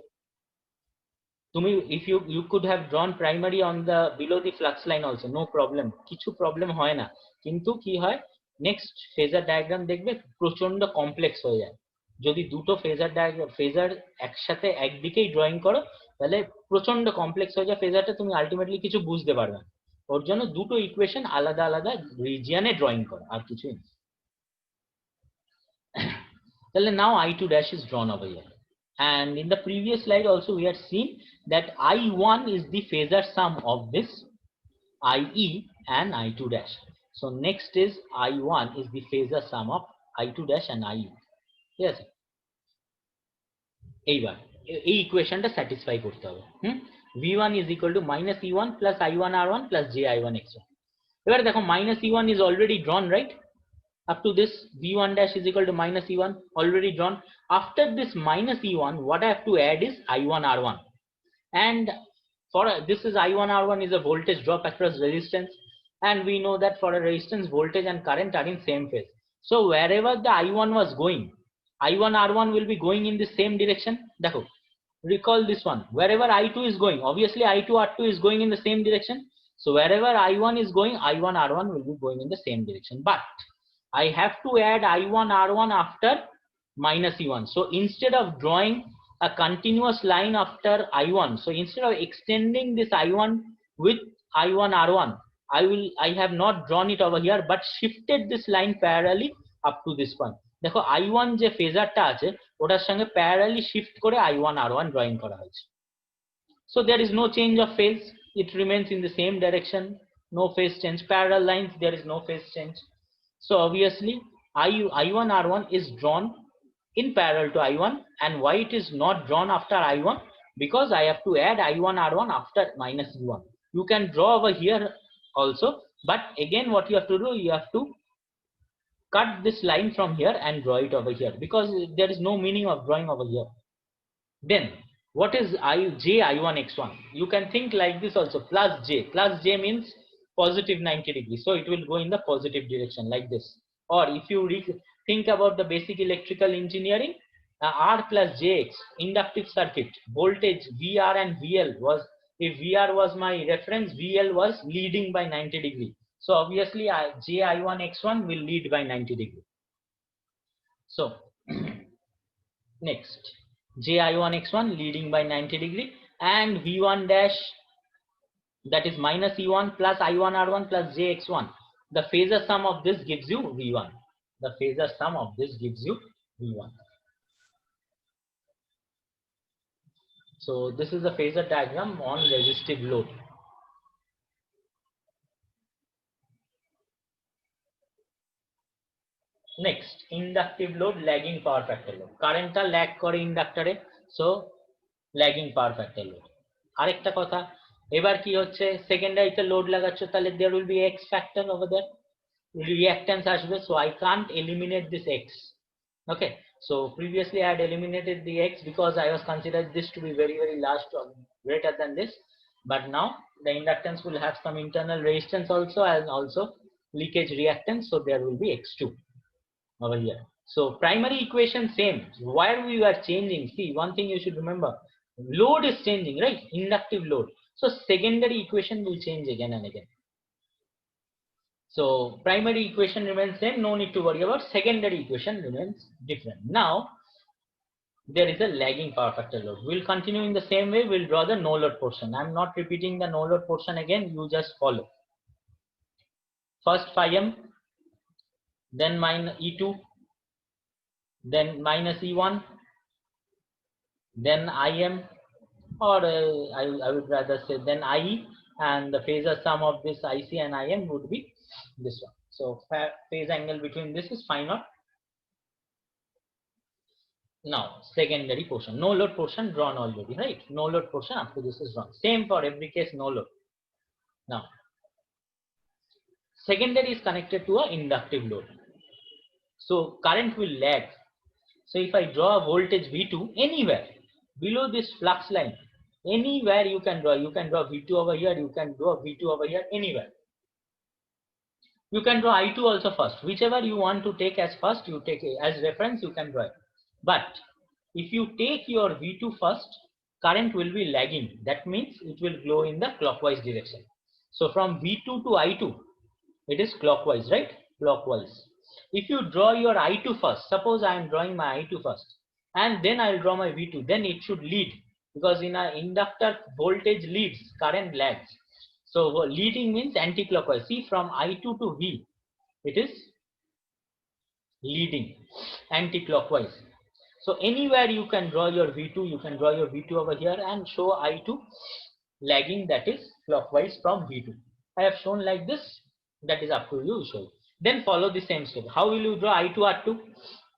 [SPEAKER 1] তুমি if you could have drawn primary on the below the flux line also, no problem, কিছু প্রবলেম হয় না, কিন্তু কি হয়, নেক্সট ফেজার ডায়াগ্রাম দেখবে প্রচন্ড কমপ্লেক্স হয়ে যায়। যদি দুটো ফেজার ডায়াগ্রাম, ফেজার একসাথে একদিকেই ড্রয়িং করো, তাহলে প্রচন্ড কমপ্লেক্স হয়ে যায় ফেজারটা, তুমি আলটিমেটলি কিছু বুঝতে পারবে না। ওর জন্য দুটো ইকুয়েশন আলাদা আলাদা রিজিয়নে ড্রয়িং করো, আর কিছুই না। Well, now I2 dash is drawn over here. And in the previous slide also we had seen that I1 is the phasor sum of this IE and I2 dash. So next is I1 is the phasor sum of I2 dash and IE. Yes. এইবার এই ইকুয়েশনটা satisfy করতে হবে। v1 is equal to minus e1 plus i1 r1 plus j i1 x1. এবার দেখো minus e1 is already drawn, right? Up to this v1 dash is equal to minus e1 already drawn. After this minus e1, what I have to add is i1 r1, and for this is i1 r1 is a voltage drop across resistance, and we know that for a resistance voltage and current are in same phase. So wherever the i1 was going, i1 r1 will be going in the same direction. Dekho, recall this one, wherever i2 is going, obviously i2 r2 is going in the same direction. So wherever i1 is going, i1 r1 will be going in the same direction, but I have to add I1 R1 after minus E1. So instead of drawing a continuous line after I1, so instead of extending this I1 with I1 R1, I have not drawn it over here, but shifted this line parallelly up to this point. দেখো I1 যে ফেজারটা আছে ওটার সঙ্গে parallelly shift করে I1 R1 drawing করা হয়েছে. So there is no change of phase, it remains in the same direction, no phase change. Parallel lines, there is no phase change. So obviously I1 R1 is drawn in parallel to I1, and why it is not drawn after I1? Because I have to add I1 R1 after minus E1. You can draw over here also, but again what you have to do, you have to cut this line from here and draw it over here, because there is no meaning of drawing over here. Then what is I1 x1? You can think like this also, plus j means positive 90 degrees, so it will go in the positive direction like this. Or if you think about the basic electrical engineering, R plus jx, inductive circuit, voltage VR and VL was, if VR was my reference, VL was leading by 90 degrees. So obviously ji1 x1 will lead by 90 degrees. So next, ji1 x1 leading by 90 degrees, and v1 dash, that is minus E1 plus I1 R1 plus jx1. The phasor sum of this gives you V1. The phasor sum of this gives you V1. So this is the phasor diagram on resistive load. Next, inductive load, lagging power factor load. Current ta lag kore inductor e, so lagging power factor load. আরেকটা কথা, এবার কি হচ্ছে, সেকেন্ডারিতে load লাগাচ্ছ তাহলে there will be x factor over there, reactance আসবে, so I can't eliminate this x. Okay, so previously I had eliminated the x because I was considered this to be very large, or greater than this, but now the inductance will have some internal resistance also, and also leakage reactance, so there will be x2 over here. So primary equation same. Why we are changing? See, one thing you should remember, load is changing, right? Inductive load. So secondary equation will change again and again. So primary equation remains same, no need to worry about. Secondary equation remains different. Now there is a lagging power factor load. We'll continue in the same way. We'll draw the no load portion. I'm not repeating the no load portion again, you just follow. First phi m, then minus E2, then minus E1, then IM, or I would rather say then IE, and the phasor sum of this IC and IM would be this one. So phase angle between this is phi naught. Now secondary portion, no load portion drawn already, right? No load portion up to this is drawn. Same for every case, no load. Now secondary is connected to a inductive load, so current will lag. So if I draw a voltage V2 anywhere below this flux line, anywhere you can draw V2 over here, you can draw V2 over here, anywhere. You can draw I2 also first, whichever you want to take as first, you take it as reference, you can draw it. But if you take your V2 first, current will be lagging. That means it will flow in the clockwise direction. So from V2 to I2, it is clockwise, right? Clockwise. If you draw your I2 first, suppose I am drawing my I2 first, and then I'll draw my V2, then it should lead, because in an inductor voltage leads, current lags. So leading means anti-clockwise. See, from I2 to V, it is leading anti-clockwise. So anywhere you can draw your V2, you can draw your V2 over here and show I2 lagging, that is clockwise from V2. I have shown like this, that is up to you to show. Then follow the same step. How will you draw I2 R2?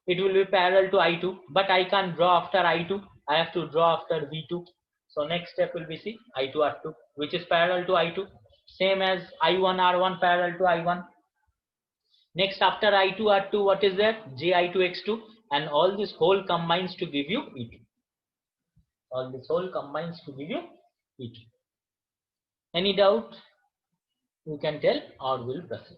[SPEAKER 1] It will be parallel to I2, but I can't draw after I2. I have to draw after V2. So next step will be see I2 R2, which is parallel to I2. Same as I1 R1 parallel to I1. Next after I2 R2, what is that? J I2 X2, and all this whole combines to give you E2. All this whole combines to give you E2. Any doubt? You can tell or we'll proceed.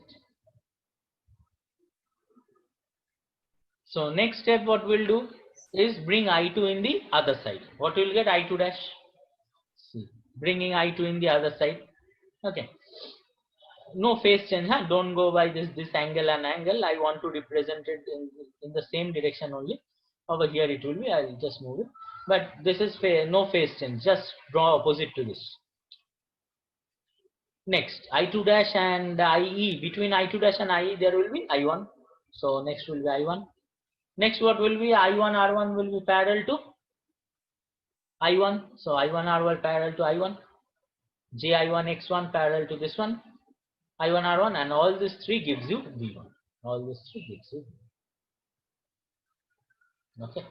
[SPEAKER 1] So next step what we'll do is bring I2 in the other side. What will get? I2 dash. See, bringing I2 in the other side. Okay. No phase change, huh? Don't go by this angle and angle. I want to represent it in the same direction only. Over here it will be, I'll just move it. But this is no phase change, just draw opposite to this. Next, I2 dash and IE. Between I2 dash and IE there will be I1. So next will be I1. Next what will be? I1 R1 will be parallel to I1. So I1 R1 parallel to I1. J I1 X1 parallel to this one. I1 R1, and all these three gives you V1. All these three gives you V1. Okay.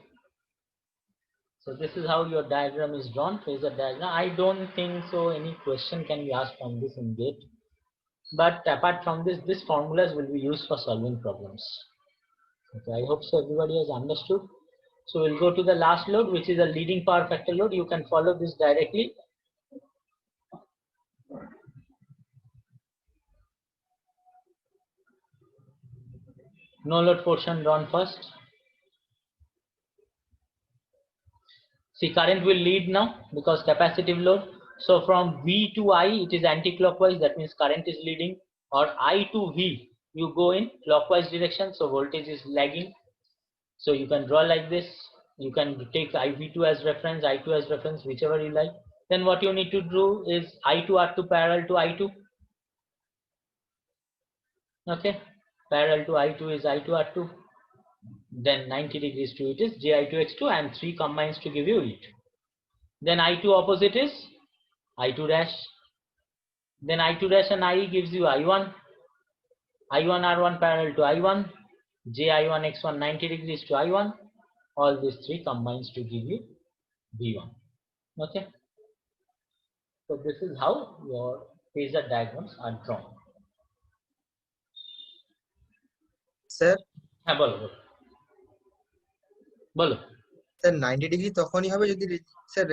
[SPEAKER 1] So this is how your diagram is drawn, phasor diagram. I don't think so any question can be asked from this in GATE. But apart from this, these formulas will be used for solving problems. Okay, I hope so everybody has understood. So we'll go to the last load, which is a leading power factor load. You can follow this directly. No load portion drawn first. See, current will lead now because capacitive load. So from V to I, it is anti-clockwise. That means current is leading. Or I to V, you go in clockwise direction. So voltage is lagging. So you can draw like this. You can take IV2 as reference, I2 as reference, whichever you like. Then what you need to do is I2 R2 parallel to I2. Okay, parallel to I2 is I2 R2. Then 90 degrees to it is J I2 X2, and 3 combines to give you it. Then I2 opposite is I2 dash. Then I2 dash and IE gives you I1. I1 R1 parallel to I1. J I1 X1 90 degrees to I1. All these 3 combines to give you V1. Okay. So this is how your phasor diagrams are drawn.
[SPEAKER 4] Sir
[SPEAKER 1] হ্যাঁ বলো বলো
[SPEAKER 4] sir 90 degree তখনই হবে যদি sir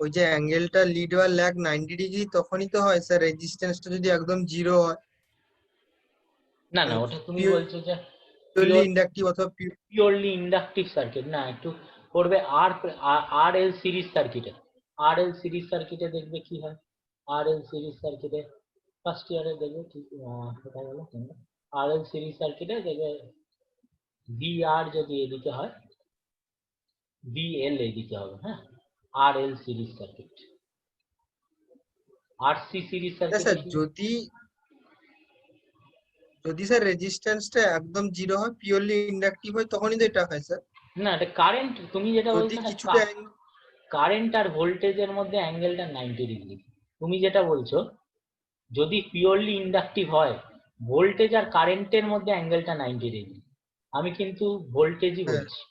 [SPEAKER 4] ওই যে অ্যাঙ্গেলটা lead বা lag 90 degree তখনই তো হয় স্যার, রেজিস্ট্যান্সটা যদি একদম জিরো হয়।
[SPEAKER 1] না না, ওটা তুমি বলছো যে
[SPEAKER 4] পিওরলি ইন্ডাকটিভ অথবা
[SPEAKER 1] পিওরলি ইন্ডাকটিভ সার্কিট না, একটু পড়বে আর এল সিরিজ সার্কিটে। আর এল সিরিজ সার্কিটে দেখবে কি হয়। আর এল সিরিজ সার্কিটে ফার্স্ট ইয়ারে দেখবে ঠিক কোথায় গেল, আর এল সিরিজ সার্কিটে দেখবে VR যদি এদিকে হয়, VL এদিকে হবে। হ্যাঁ, আর L series circuit. RC series circuit
[SPEAKER 4] sir যদি স্যার রেজিস্ট্যান্সটা একদম জিরো হয়, পিওরলি ইন্ডাকটিভ হয়, তখনই তো এটা হয় স্যার।
[SPEAKER 1] না, এটা কারেন্ট, তুমি যেটা বলছো না, কারেন্ট আর ভোল্টেজের মধ্যে অ্যাঙ্গেলটা 90 ডিগ্রি। তুমি যেটা বলছো যদি পিওরলি ইন্ডাকটিভ হয়, ভোল্টেজ আর কারেন্টের মধ্যে অ্যাঙ্গেলটা 90 ডিগ্রি। আমি কিন্তু ভোল্টেজই বলছি।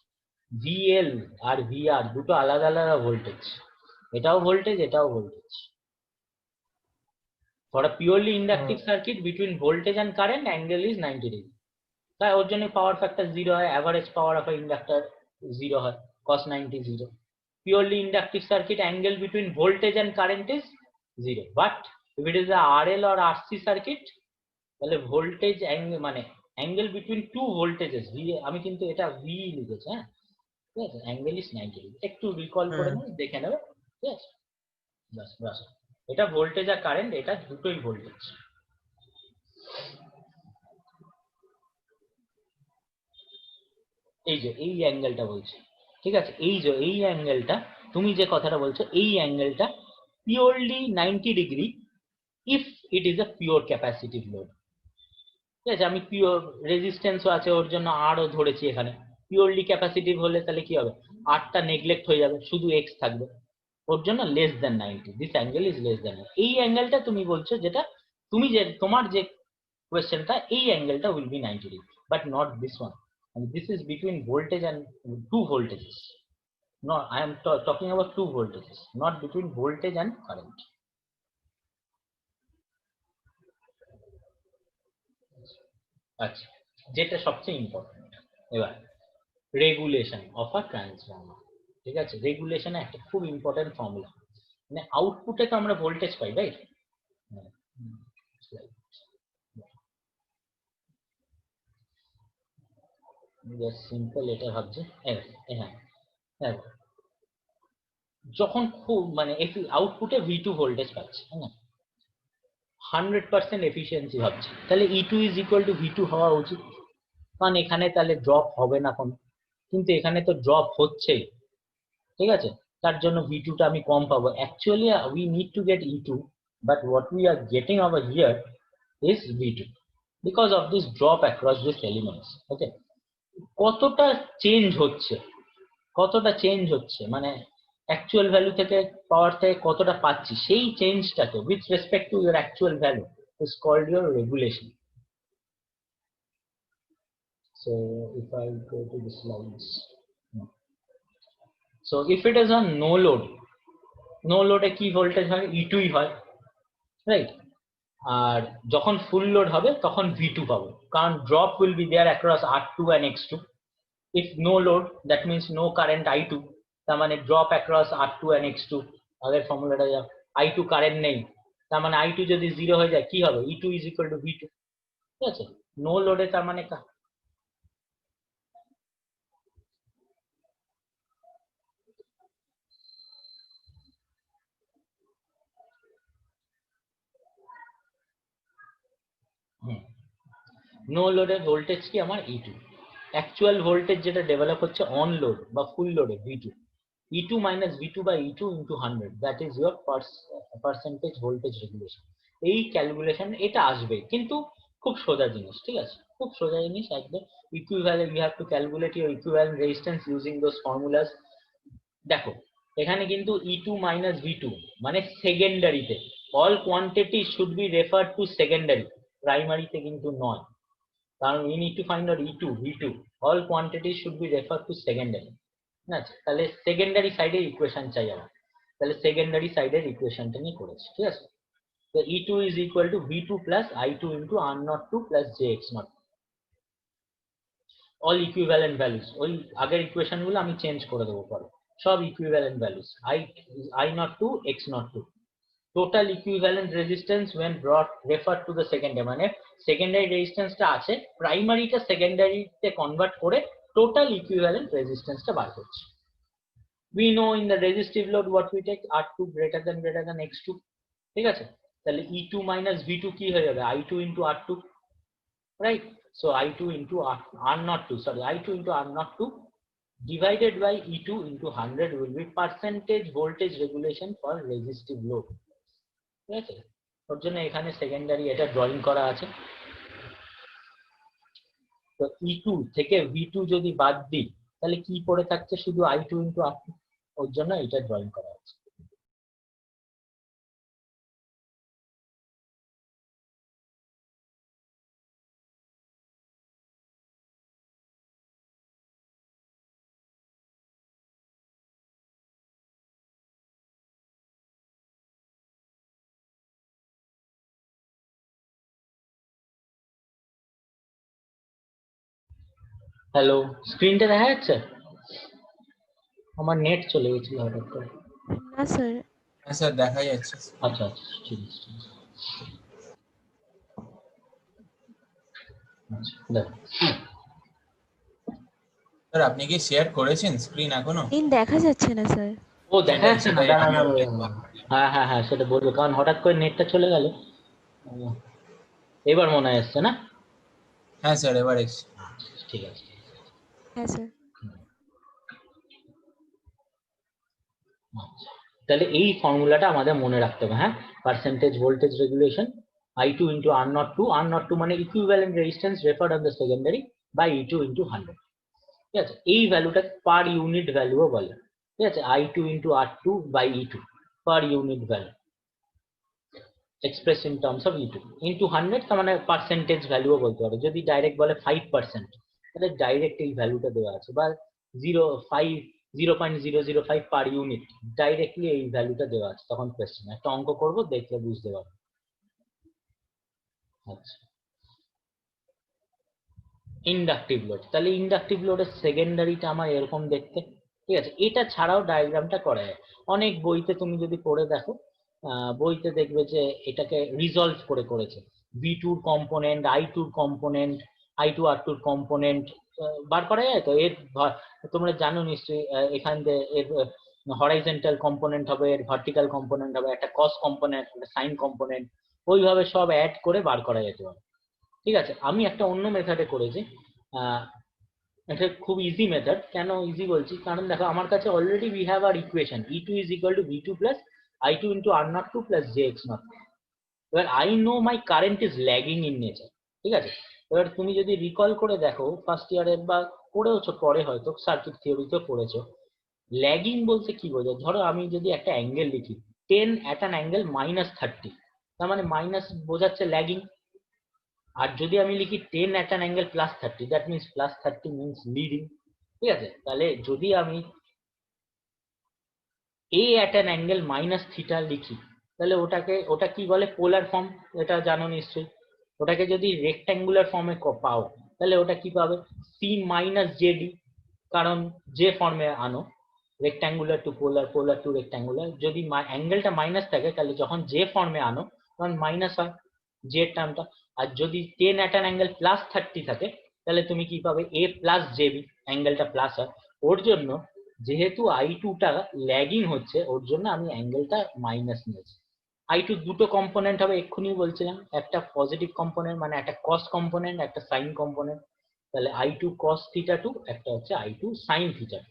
[SPEAKER 1] VL আর VR দুটো আলাদা আলাদা ভোল্টেজ। এটাও ভোল্টেজ, এটাও voltage. For a purely inductive circuit, between voltage and current, angle is 90 degree. তাই ওর জন্য পাওয়ার ফ্যাক্টর 0 হয়, অ্যাভারেজ পাওয়ার অফ ইন্ডাক্টর 0 হয়, cos 90 0. Purely inductive circuit, angle between voltage and current is 0. But if it is a RL or RC circuit, তাহলে voltage মানে angle between two voltages, আমি কিন্তু এটা V লিখেছি। হ্যাঁ, ঠিক আছে, angle is 90 degree. একটু রিকল করে নেবে, দেখে নেবে। ঠিক আছে, বাস। এটা ভোল্টেজ আর কারেন্ট, এটা দুটোই ভোল্টেজ। এই যে এই অ্যাঙ্গেলটা বলছি, ঠিক আছে, এই যে এই অ্যাঙ্গেলটা, তুমি যে কথাটা বলছো, এই অ্যাঙ্গেলটা purely 90 degree if it is a pure capacitive load. ঠিক আছে, আমি পিওর রেজিস্ট্যান্সও আছে ওর জন্য আরও ধরেছি এখানে। পিওরলি ক্যাপাসিটিভ হলে তাহলে কি হবে, আরটা নেগলেক্ট হয়ে যাবে, শুধু এক্স থাকবে, ওর জন্য less than 90, this angle is less than. এই অ্যাঙ্গেলটা তুমি বলছো, যেটা তুমি যে তোমার যে কোয়েশ্চেনটা, এই অ্যাঙ্গেলটা will be 90 degree, but not this one, and this is between voltage and two voltages. No, I am talking about two voltages, not between voltage and current. আচ্ছা, যেটা সবচেয়ে ইম্পর্টেন্ট এবার, রেগুলেশন অফ আ ট্রান্সফর্মার। ঠিক আছে, regulation একটা খুব important formula, মানে আউটপুটে তো আমরা ভোল্টেজ পাই, রাইট? সিম্পল এটা ভাবছে, হ্যাঁ, যখন খুব মানে আউটপুটে V2 ভোল্টেজ পাচ্ছি, হ্যাঁ 100% এফিসিয়েন্সি ভাবছি, তাহলে E2 is equal to V2 হওয়া উচিত, কারণ এখানে তাহলে ড্রপ হবে না কোনো, কিন্তু এখানে তো ড্রপ হচ্ছে, ঠিক আছে, তার জন্য V2 টা আমি কম পাবো। Actually we need to get E2, but what we are getting over here is V2 because of this drop across this elements. Okay, কতটা চেঞ্জ হচ্ছে মানে অ্যাকচুয়াল ভ্যালু থেকে পাওয়ার থেকে কতটা পাচ্ছি, সেই চেঞ্জটাকে with respect to your actual value is called your regulation. So if I go to the slides, so if it is on no load এ কি ভোল্টেজ হয়, E2 হয়, রাইট? আর যখন ফুল লোড হবে তখন V2 পাবো, কারণ drop will be there across R2 and X2. If no load, that means no current I2, তার মানে drop across R2 and X2, আগের ফর্মুলাটা যা, I2 কারেন্ট নেই, তার মানে I2 যদি 0 হয়ে যায় কি হবে, E2 is equal to V2, ঠিক আছে। নো লোডে তার মানে নো লোডের ভোল্টেজ কি আমার E2, অ্যাকচুয়াল ভোল্টেজ যেটা ডেভেলপ হচ্ছে অন লোড বা ফুল লোডে V2, E2 minus V2 by E2 into 100, that is your percentage voltage regulation. এই ক্যালকুলেশন এটা আসবে, কিন্তু খুব সোজা জিনিস, ঠিক আছে, খুব সোজা জিনিস একদম। Equivalent, you have to calculate your equivalent resistance using those formulas. দেখো এখানে কিন্তু E2 minus V2 মানে সেকেন্ডারিতে, all quantity should be referred to secondary, প্রাইমারিতে কিন্তু নয়, কারণ we need to find out E2 V2, all quantities should be referred to secondary, ঠিক আছে। তাহলে সেকেন্ডারি সাইডের ইকুয়েশন চাই আমার, তাহলে সেকেন্ডারি সাইডের ইকুয়েশনটা নিয়ে করেছি, ঠিক আছে। তো E2 is equal to V2 plus I2 into R02 plus JX0, all equivalent values, ওই আগের ইকুয়েশন গুলো আমি চেঞ্জ করে দেবো পরে, সব equivalent values, I02 X02, total equivalent resistance when brought referred to the secondary, মানে সেকেন্ডারি রেজিস্ট্যান্সটা আছে, প্রাইমারিটা সেকেন্ডারিতে কনভার্ট করে টোটাল ইকুইভ্যালেন্ট রেজিস্ট্যান্সটা বার করছি। We know in the resistive load what we take, R2 greater than X2, ঠিক আছে। তাহলে E2 minus V2 কি হয়ে যাবে, I2 into R2, right? So I2 into R02, sorry, I2 into R02 divided by E2 into 100 will be percentage voltage regulation for resistive load, ঠিক আছে। ওর জন্য এখানে সেকেন্ডারি এটা ড্রয়িং করা আছে। তো E2 থেকে V2 যদি বাদ দিই তাহলে কি পড়ে থাকছে, শুধু I2 into R2, ওর জন্য এটা ড্রয়িং করা আছে। হ্যালো, স্ক্রিনটা দেখা যাচ্ছে? আমার নেট চলে গেছিল হঠাৎ করে।
[SPEAKER 3] না স্যার।
[SPEAKER 2] হ্যাঁ স্যার দেখা যাচ্ছে।
[SPEAKER 1] আচ্ছা আচ্ছা, ঠিক আছে।
[SPEAKER 2] স্যার আপনি কি শেয়ার করেছেন স্ক্রিন এখনো?
[SPEAKER 3] দেখা যাচ্ছে না স্যার।
[SPEAKER 1] ও দেখা যাচ্ছে না, হ্যাঁ সেটা বলবো, কারণ হঠাৎ করে নেটটা চলে গেল। এবার মনে আসছে না?
[SPEAKER 2] হ্যাঁ স্যার এবার এসছে।
[SPEAKER 1] ঠিক আছে।
[SPEAKER 3] হ্যাঁ স্যার।
[SPEAKER 1] তাহলে এই ফর্মুলাটা আমাদের মনে রাখতে হবে, হ্যাঁ, percentage voltage regulation I2 into R02, R02 মানে equivalent resistance referred on the secondary by E2 into 100. ঠিক আছে, এই ভ্যালুটা পার ইউনিট ভ্যালুও বলে। ঠিক আছে, I2 into R2 by E2 per unit value expressed in terms of E2 into 100, তার মানে পার্সেন্টেজ ভ্যালুও বলতে পারো। যদি ডাইরেক্ট বলে 5%, তাহলে ডাইরেক্ট এই ভ্যালুটা দেওয়া আছে, বা 0.005 পার ইউনিট, ডাইরেক্টলি এই ভ্যালুটা দেওয়া আছে। তখন কোয়েশ্চেন একটা অঙ্ক করবো, দেখলে বুঝতে পারবো। আচ্ছা, ইন্ডাকটিভ লোড, তাহলে ইন্ডাকটিভ লোডের সেকেন্ডারিটা আমার এরকম দেখতে। ঠিক আছে, এটা ছাড়াও ডায়াগ্রামটা করা যায় অনেক বইতে, তুমি যদি পড়ে দেখো বইতে দেখবে যে এটাকে রিজলভ করে করেছে। V2 component, I2 component, I2 R2 component বার করা যায়। তো এর তোমরা জানো নিশ্চয়ই, এখান থেকে এর হরাইজন্টাল কম্পোনেন্ট হবে, এর ভার্টিক্যাল কম্পোনেন্ট হবে, একটা কস কম্পোনেন্ট, একটা সাইন কম্পোনেন্ট, ওইভাবে সব অ্যাড করে বার করা যেতে পারে। ঠিক আছে, আমি একটা অন্য মেথডে করেছি, এটা খুব ইজি মেথড। কেন ইজি বলছি, কারণ দেখো আমার কাছে already we have our equation E2 is equal to V2 plus I2 into R02 plus JX0। এবার I know my current is lagging in nature. ঠিক আছে, এবার তুমি যদি রিকল করে দেখো ফার্স্ট ইয়ারের বা পড়েওছো, পরে হয়তো সার্কিট থিওরিতেও পড়েছো, ল্যাগিং বলতে কি বোঝায়। ধরো আমি যদি একটা অ্যাঙ্গেল লিখি 10 at an angle -30, তার মানে মাইনাস বোঝাচ্ছে ল্যাগিং। আর যদি আমি লিখি 10 at an angle +30, that means +30 means leading. ঠিক আছে, তাহলে যদি আমি a at an angle -θ লিখি, তাহলে ওটা কি বলে, পোলার ফর্ম, এটা জানো নিশ্চয়ই। ওটাকে যদি রেক্ট্যাঙ্গুলার ফর্মে পাও, তাহলে ওটা কি পাবে, C - JD, কারণ যে ফর্মে আনো, রেক্ট্যাঙ্গুলার টু পোলার, পোলার টু রেক্ট্যাঙ্গুলার, যদি অ্যাঙ্গেলটা মাইনাস থাকে, তাহলে যখন যে ফর্মে আনো তখন মাইনাস হয় জে টার্মটা। আর যদি 10 at an angle +30 থাকে, তাহলে তুমি কি পাবে, A plus JB, অ্যাঙ্গেলটা প্লাস হয়। ওর জন্য যেহেতু I2 টা ল্যাগিং হচ্ছে, ওর জন্য আমি অ্যাঙ্গেলটা মাইনাস নিয়েছি। I2 দুটো কম্পোনেন্ট হবে, এক্ষুনি বলছিলাম, একটা পজিটিভ কম্পোনেন্ট মানে একটা কস কম্পোনেন্ট, একটা সাইন কম্পোনেন্ট। তাহলে I2 cos θ2, একটা হচ্ছে I2 sin θ2,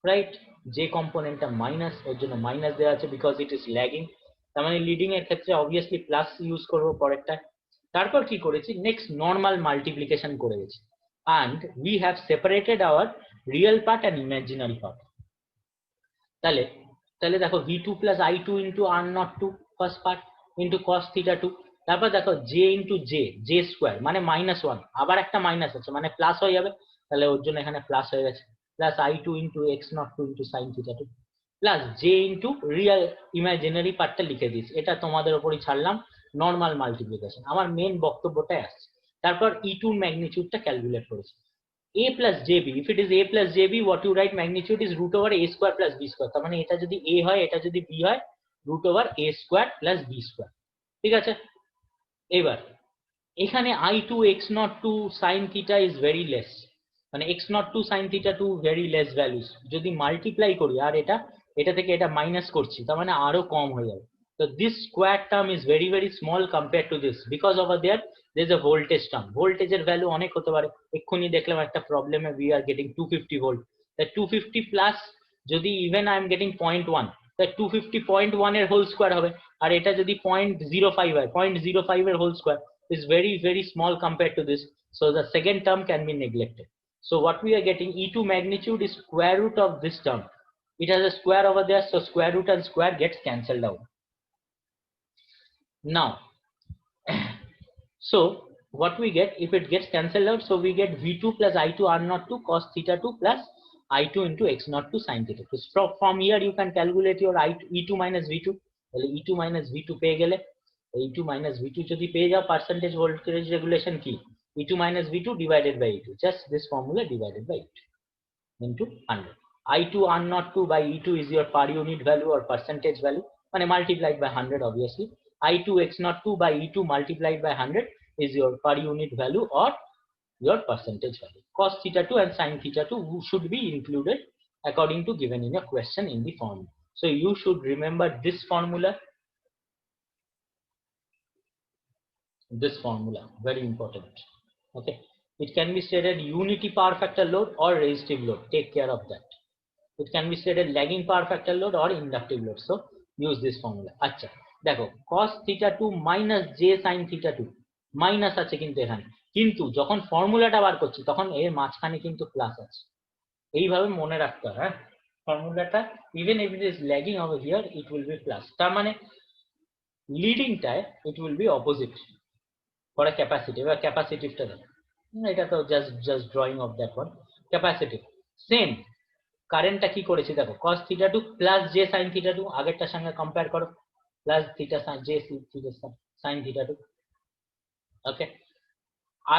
[SPEAKER 1] রাইট। যে কম্পোনেন্টটা মাইনাস, ওর জন্য মাইনাস দেওয়া আছে বিকজ ইট ইজ ল্যাগিং। তার মানে লিডিং এর ক্ষেত্রে অবভিয়াসলি প্লাস ইউজ করবো পরেরটা। তারপর কি করেছি, নেক্সট নর্মাল মাল্টিপ্লিকেশন করে গেছি, and we have separated our real part and imaginary part। তাহলে দেখো V2 plus I2 into R02 first part into cos θ2। তারপর দেখো j into j স্কোয়ার মানে -1, আবার একটা মাইনাস আছে মানে প্লাস হয়ে যাবে, তাহলে ওর জন্য এখানে প্লাস হয়ে গেছে, plus I2 into x02 into sin θ2 plus j into real imaginary পার্টটা লিখে দিয়েছি। এটা তোমাদের উপরই ছাড়লাম, নর্মাল মাল্টিপ্লিকেশন। আমার মেন বক্তব্যটাই আসছে। তারপর E2 ম্যাগনিটিউডটা ক্যালকুলেট করেছি। A plus JB, if it is A plus JB, what you write magnitude is root over A square plus B square। তার মানে এটা যদি A হয়, এটা যদি B হয়, root over A square plus B square। ঠিক আছে, এবার এখানে I2 x02 sin theta is very less, মানে x02 sin θ2 very less values। যদি মাল্টিপ্লাই করি আর এটা থেকে এটা মাইনাস করছি, তার মানে আরো কম হয়ে যাবে। তো this square term is very very small compared to this, because over there is a voltage term। ভোল্টেজের ভ্যালু অনেক হতে পারে। এক্ষুনি দেখলাম একটা প্রবলেমে we are getting 250 ভোল্ট, তা 250 প্লাস যদি ইভেন আই এম গেটিং 0.1, তা 250.1 এর হোল স্কোয়ার হবে। আর এটা যদি 0.05 হয়, 0.05 এর whole square is very very small compared to this, so the second term can be neglected। So what we are getting, E2 magnitude is square root of this term, it has a square over there, so square root and square gets cancelled out now। So what we get, if it gets cancelled out, so we get V2 plus I2 R02 cos θ2 plus I2 into x02 sin θ2। So from here you can calculate your E2 minus V2, তাহলে E2 minus V2 পেয়ে গেলে, E2 minus V2 যদি পেয়ে যাও, percentage voltage regulation কি, E2 minus V2 divided by E2, just this formula divided by E2 into 100। I2 R02 by E2 is your per unit value or percentage value, মানে multiplied by 100 obviously। I2 x02 by E2 multiplied by 100 is your per unit value or your percentage value। Cos θ2 and sin θ2 should be included according to given in a question in the formula। So you should remember this formula, very important। Okay, it can be stated unity power factor load or resistive load, take care of that। It can be stated lagging power factor load or inductive load, so use this formula। আচ্ছা, দেখো cos θ2 minus j sin θ2 minus আছে কিন্তু এখানে, কিন্তু যখন ফর্মুলাটা বার করছি তখন এর মাঝখানে কিন্তু প্লাস আছে। এইভাবে মনে রাখতে হবে, হ্যাঁ ফর্মুলাটা even if it is lagging over here it will be plus, তার মানে লিডিং টায় it will be opposite for a capacitive, বা ক্যাপাসিটিভটা দেখো এটা তো just drawing of that one capacitive. Same কারেন্টটা কি করেছি দেখো cos θ2 প্লাস j sin θ2, আগেরটার সঙ্গে কম্পেয়ার করো, plus theta j sin θ2, okay,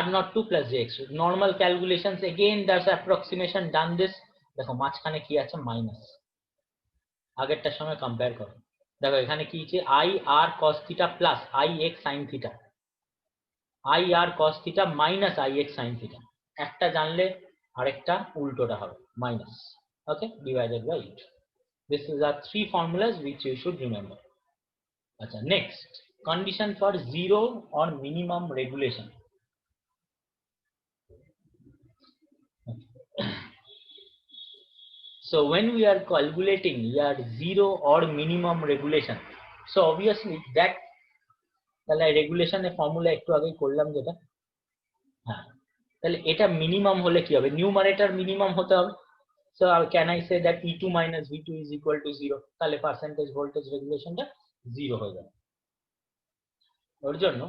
[SPEAKER 1] r02 plus jx2, normal calculations again that's approximation done this, দেখো মাঝখানে কি আছে মাইনাস, আগেরটার সঙ্গে কম্পেয়ার করো, দেখো এখানে কি আছে i r cos θ plus i x sin θ, i r cos θ minus i x sin θ, একটা জানলে আরেকটা উল্টোটা হবে minus, okay, divided by 8. This is our three formulas which you should remember. আচ্ছা, next condition for zero or minimum regulation. So when we are calculating your zero or minimum regulation, so obviously that তাহলে regulation এর formula একটু আগেই করলাম যেটা, হ্যাঁ তাহলে এটা মিনিমাম হলে কি হবে, নিউমারেটর মিনিমাম হতে হবে। So can I say that E2 minus V2 is equal to 0, তাহলে পার্সেন্টেজ ভোল্টেজ রেগুলেশনটা 0 হয়ে যাবে। ওর জন্য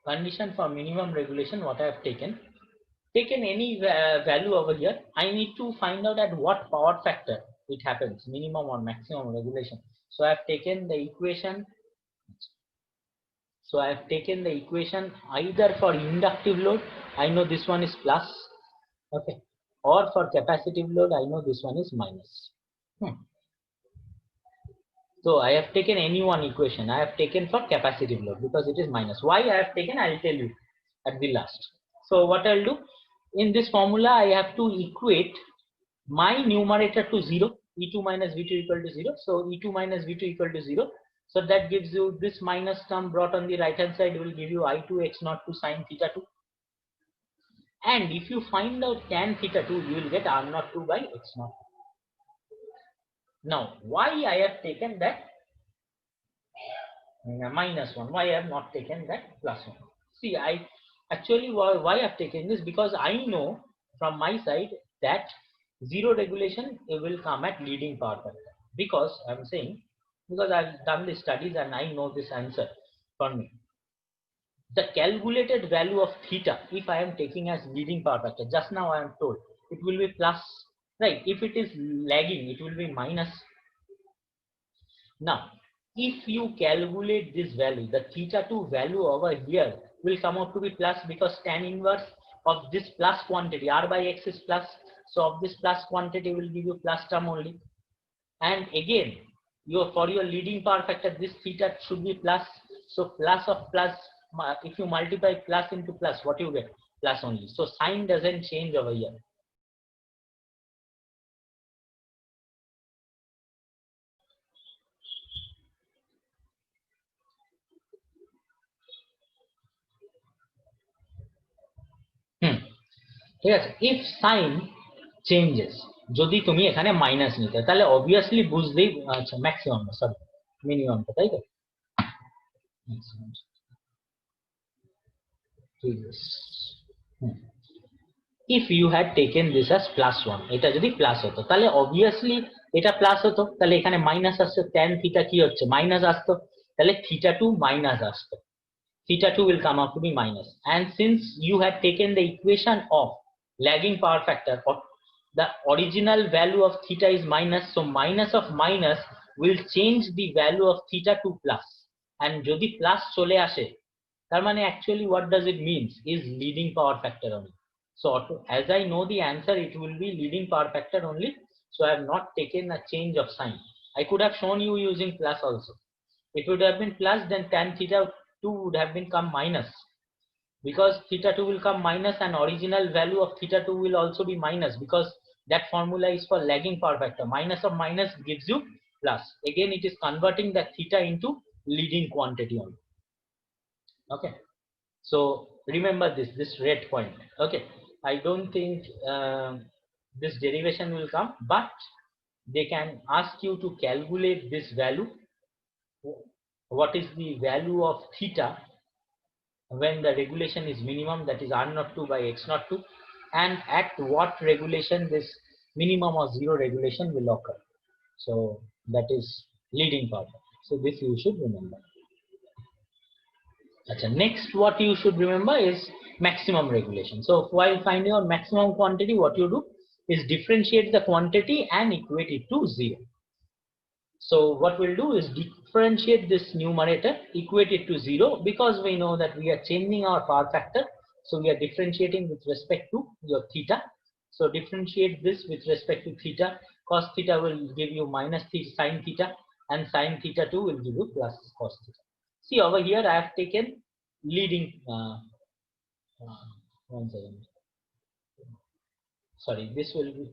[SPEAKER 1] condition for minimum regulation, what I have taken any value over here, I need to find out at what power factor it happens, minimum or maximum regulation. So I have taken the equation, either for inductive load, I know this one is plus, okay, or for capacitive load, I know this one is minus. So I have taken any one equation. I have taken for capacitive load because it is minus. Why I have taken, I will tell you at the last. So what I will do, in this formula I have to equate my numerator to 0, E2 minus V2 equal to 0. So E2 minus V2 equal to 0. So that gives you this minus term brought on the right hand side will give you I2 x0 to sin θ2. And if you find out tan θ2, you will get R0 2 by x0. Now, why I have taken that minus 1? Why I have not taken that plus 1? See, I actually why I have taken this, because I know from my side that zero regulation it will come at leading power factor. Because I am saying, because I have done the studies and I know this answer for me. The calculated value of theta, if I am taking as leading power factor, just now I am told it will be plus, right? If it is lagging, it will be minus. Now, if you calculate this value, the θ2 value over here will come out to be plus, because tan inverse of this plus quantity, r by x is plus, so of this plus quantity will give you plus term only. And again, for your leading power factor, this theta should be plus, so plus of plus, if you multiply plus into plus, what you get? Plus only. So sign doesn't change over here. ঠিক আছে, if sign changes, যদি তুমি এখানে minus নিতে, তাহলে obviously বুঝতেই, আচ্ছা maximum না সরি মিনিমামটা, তাই তো, if you had taken this as plus 1, এটা যদি প্লাস হতো তাহলে অবভিয়াসলি এটা প্লাস হতো, তাহলে এখানে মাইনাস আসছে, tan থিটা কি হচ্ছে মাইনাস আসতো, তাহলে θ2 মাইনাস আসতো, θ2 will come out to be minus. And since you had taken the equation of lagging power factor, the original value of theta is minus, so minus of minus will change the value of theta to plus, and যদি plus চলে আসে তার মানে actually what does it means is leading power factor only. So as I know the answer, it will be leading power factor only, so I have not taken a change of sign. I could have shown you using plus also. If it would have been plus, then tan θ2 would have become minus, because θ2 will come minus, and original value of θ2 will also be minus, because that formula is for lagging power factor. Minus of minus gives you plus. Again, it is converting that theta into leading quantity only. Okay, so remember this red point. Okay, I don't think this derivation will come, but they can ask you to calculate this value. What is the value of theta when the regulation is minimum, that is R02 by X02, and at what regulation this minimum or zero regulation will occur. So that is leading power. So this you should remember. Next, what you should remember is maximum regulation. So while finding out maximum quantity, what you do is differentiate the quantity and equate it to 0. So what we'll do is differentiate this numerator, equate it to 0, because we know that we are changing our power factor. So we are differentiating with respect to your theta. So differentiate this with respect to theta. Cos theta will give you minus theta, sin theta, and sin theta 2 will give you plus cos theta. See over here, I have taken leading. One second. Sorry, this will be.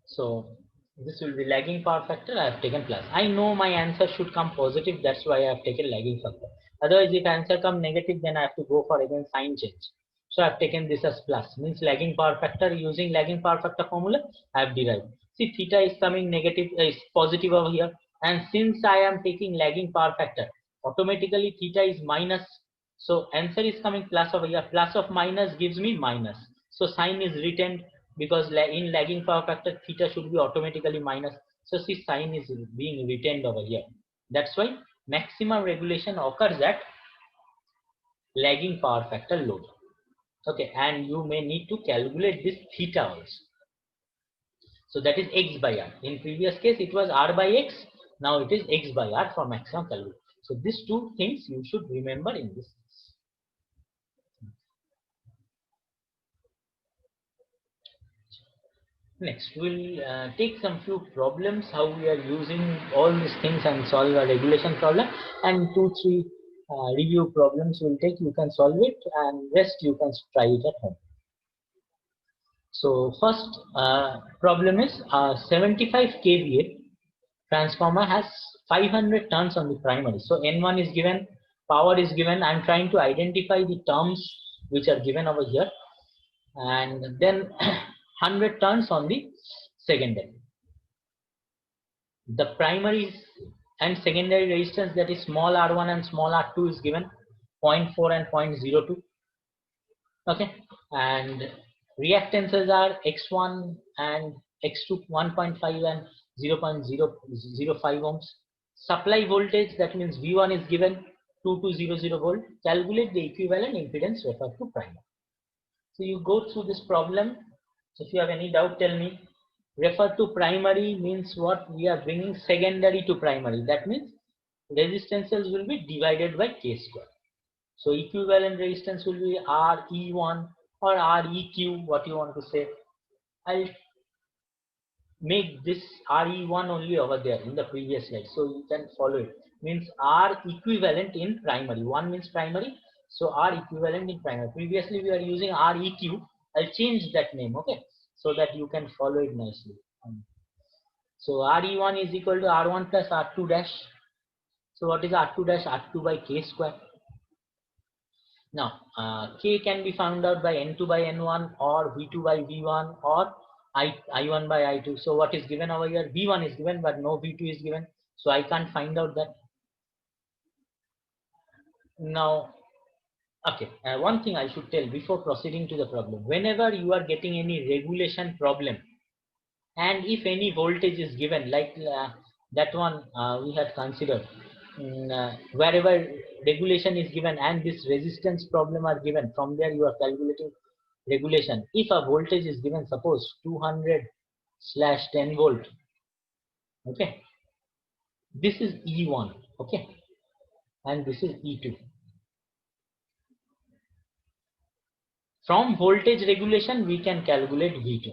[SPEAKER 1] So this will be lagging power factor. I have taken plus. I know my answer should come positive. That's why I have taken lagging factor. Otherwise, if answer come negative, then I have to go for again sign change. So I have taken this as plus. Means lagging power factor. Using lagging power factor formula, I have derived. See, theta is coming negative, is positive over here. And since I am taking lagging power factor, automatically theta is minus. So answer is coming plus over here. Plus of minus gives me minus. So sign is retained, because in lagging power factor theta should be automatically minus. So see, sign is being retained over here. That's why maximum regulation occurs at lagging power factor load. Okay, and you may need to calculate this theta also. So that is x by r. In previous case it was r by x. Now it is x by r for maximum calculation. So these two things you should remember in this. Next, we'll take some few problems, how we are using all these things and solve a regulation problem, and 2-3 review problems we'll take. You can solve it, and rest you can try it at home. So first problem is 75 kVA transformer has 500 turns on the primary. So N1 is given, power is given. I'm trying to identify the terms which are given over here, and then 100 turns on the secondary. The primary and secondary resistance, that is small r1 and small r2, is given 0.4 and 0.02. Okay, and reactances are x1 and x2, 1.5 and 0.005 ohms. Supply voltage, that means V1 is given 2200 volt. Calculate the equivalent impedance referred to primary. So you go through this problem. If you have any doubt, tell me. Refer to primary means what? We are bringing secondary to primary. That means resistances will be divided by K square. So equivalent resistance will be RE1 or REQ, what you want to say. I'll make this RE1 only over there in the previous slide, so you can follow it. Means R equivalent in primary. 1 means primary, so R equivalent in primary. Previously we are using REQ. I'll change that name, okay, so that you can follow it nicely. So RE1 is equal to R1 plus R2 dash. So what is R2 dash? R2 by K square. Now K can be found out by N2 by N1 or V2 by V1 or I1 by I2. So what is given over here? V1 is given, but no V2 is given. So I can't find out that. Now, okay, one thing I should tell before proceeding to the problem. Whenever you are getting any regulation problem, and if any voltage is given, like that one we had considered, wherever regulation is given and this resistance problem are given, from there you are calculating regulation. If a voltage is given, suppose 200/10 volt, okay, this is E1, okay, and this is E2. From voltage regulation we can calculate V2.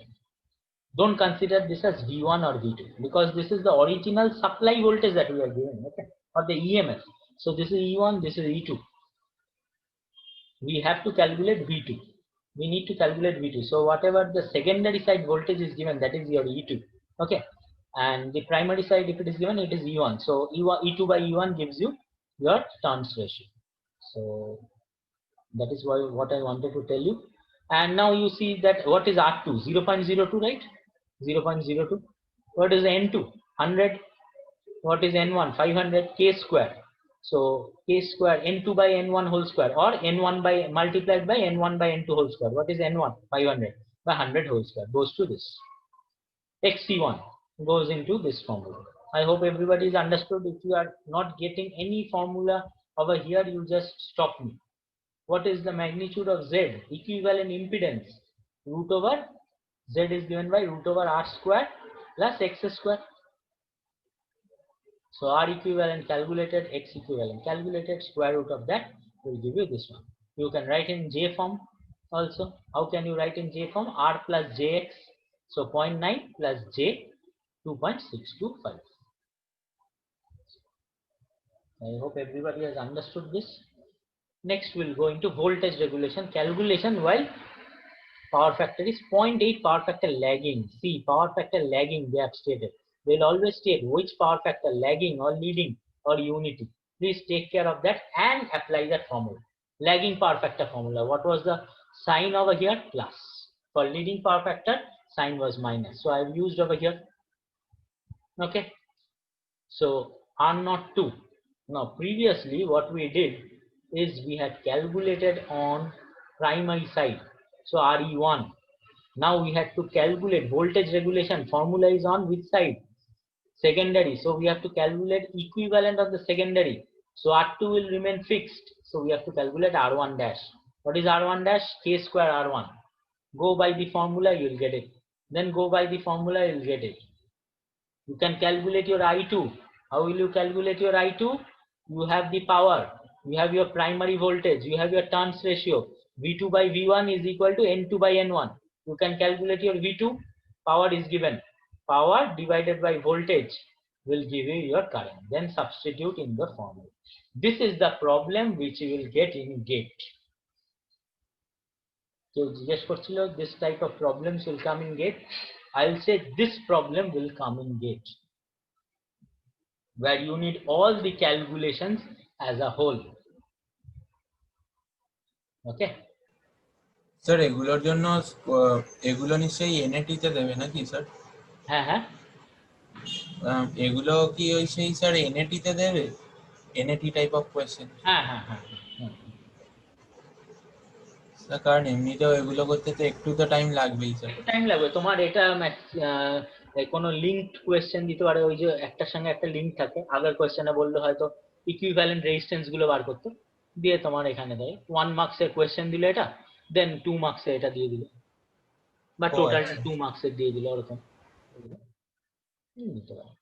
[SPEAKER 1] Don't consider this as V1 or V2, because this is the original supply voltage that we are given, okay, or the EMF. So this is E1, this is E2. We have to calculate V2. we need to calculate V2. So whatever the secondary side voltage is given, that is your E2. Okay, and the primary side, if it is given, it is E1. So E2 by E1 gives you your turns ratio. So that is what I wanted to tell you. And now you see that what is R2? 0.02, right? 0.02. What is N2? 100. What is N1? 500. K square. So K square N2 by N1 whole square, or N1 by multiplied by N1 by N2 whole square. What is N1? 500 by 100 whole square goes to this. XC1 goes into this formula. I hope everybody is understood. If you are not getting any formula over here, you just stop me. What is the magnitude of Z? Equivalent impedance. Root over Z is given by root over R square plus X square. So R equivalent calculated, X equivalent calculated, square root of that will give you this one. You can write in J form also. How can you write in J form? R plus Jx. So 0.9 plus J, 2.625. I hope everybody has understood this. Next we'll go into voltage regulation calculation while power factor is 0.8 power factor lagging. See, power factor lagging they have stated. They'll always state which power factor, lagging or leading or unity. Please take care of that and apply that formula. Lagging power factor formula. What was the sign over here? Plus. For leading power factor, sign was minus. So I've used over here. Okay. So R02. Now previously what we did is we had calculated on primary side. So RE1. Now we had to calculate voltage regulation. Formula is on which side? Secondary. So we have to calculate equivalent of the secondary. So R2 will remain fixed. So we have to calculate R1 dash. What is R1 dash? K square R1. Go by the formula, you'll get it. Then go by the formula, you'll get it. You can calculate your I2. How will you calculate your I2? You have the power. You have your primary voltage. You have your turns ratio. V2 by V1 is equal to N2 by N1. You can calculate your V2. Power is given. Power divided by voltage will give you your current. Then substitute in the formula. This is the problem which you will get in GATE. So this type of problems will come in GATE. I'll say this problem will come in GATE, where you need all the calculations as a whole. Okay.
[SPEAKER 2] Sir এগুলোর জন্য এগুলো নিশ্চয়ই এনএটি তে দেবে নাকি sir?
[SPEAKER 1] হ্যাঁ হ্যাঁ,
[SPEAKER 2] এগুলো কি ওই সেই স্যার এনএটি তে দেবে? এনএটি টাইপ অফ কোশ্চেন?
[SPEAKER 1] হ্যাঁ হ্যাঁ হ্যাঁ,
[SPEAKER 2] স্যার কারণ এমনিতেও এগুলো করতে তো একটু তো টাইম লাগবেই স্যার।
[SPEAKER 1] টাইম লাগবে তোমার। এটা কোনো লিঙ্কড কোয়েশ্চেন দিতে পারে, ওই যে একটার সঙ্গে একটা লিঙ্ক থাকে। আগের কোয়েশ্চেনে বললে হয়তো ইকুইভ্যালেন্ট রেজিস্ট্যান্স গুলো বার করতে, দিয়ে তোমার এখানে দেয় 1 মার্কসের কোয়েশ্চেন দিলে এটা, দেন 2 মার্কসে এটা দিয়ে দিল, বা টোটালটা 2 মার্কসের দিয়ে দিল, ওরকম দিতে পারে।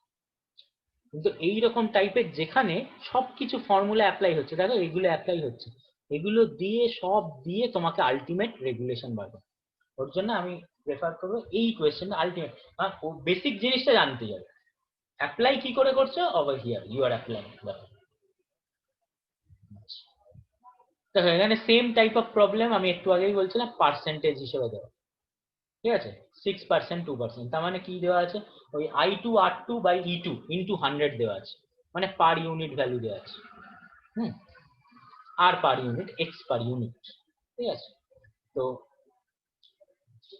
[SPEAKER 1] কিন্তু এইরকম টাইপের যেখানে সবকিছু ফর্মুলা অ্যাপ্লাই হচ্ছে, দেখো এইগুলো অ্যাপ্লাই হচ্ছে, এগুলো দিয়ে সব দিয়ে তোমাকে আলটিমেট রেগুলেশন বার করবে। ওর জন্য আমি প্রেফার করবো এই কোয়েশ্চেনটা আলটিমেট, বেসিক জিনিসটা জানতে যাবে। অ্যাপ্লাই কি করে করছো? Over here you are applying. দেখো এখানে সেম টাইপ অফ প্রবলেম আমি একটু আগেই বলছিলাম, পার্সেন্টেজ হিসেবে দেওয়া, ঠিক আছে? 6%, 2%, তার মানে কি দেওয়া আছে? ওই I2 R2 by E2 into 100 দেওয়া আছে, মানে পার ইউনিট ভ্যালু দেওয়া আছে। আর per unit, X per unit, ঠিক আছে? তো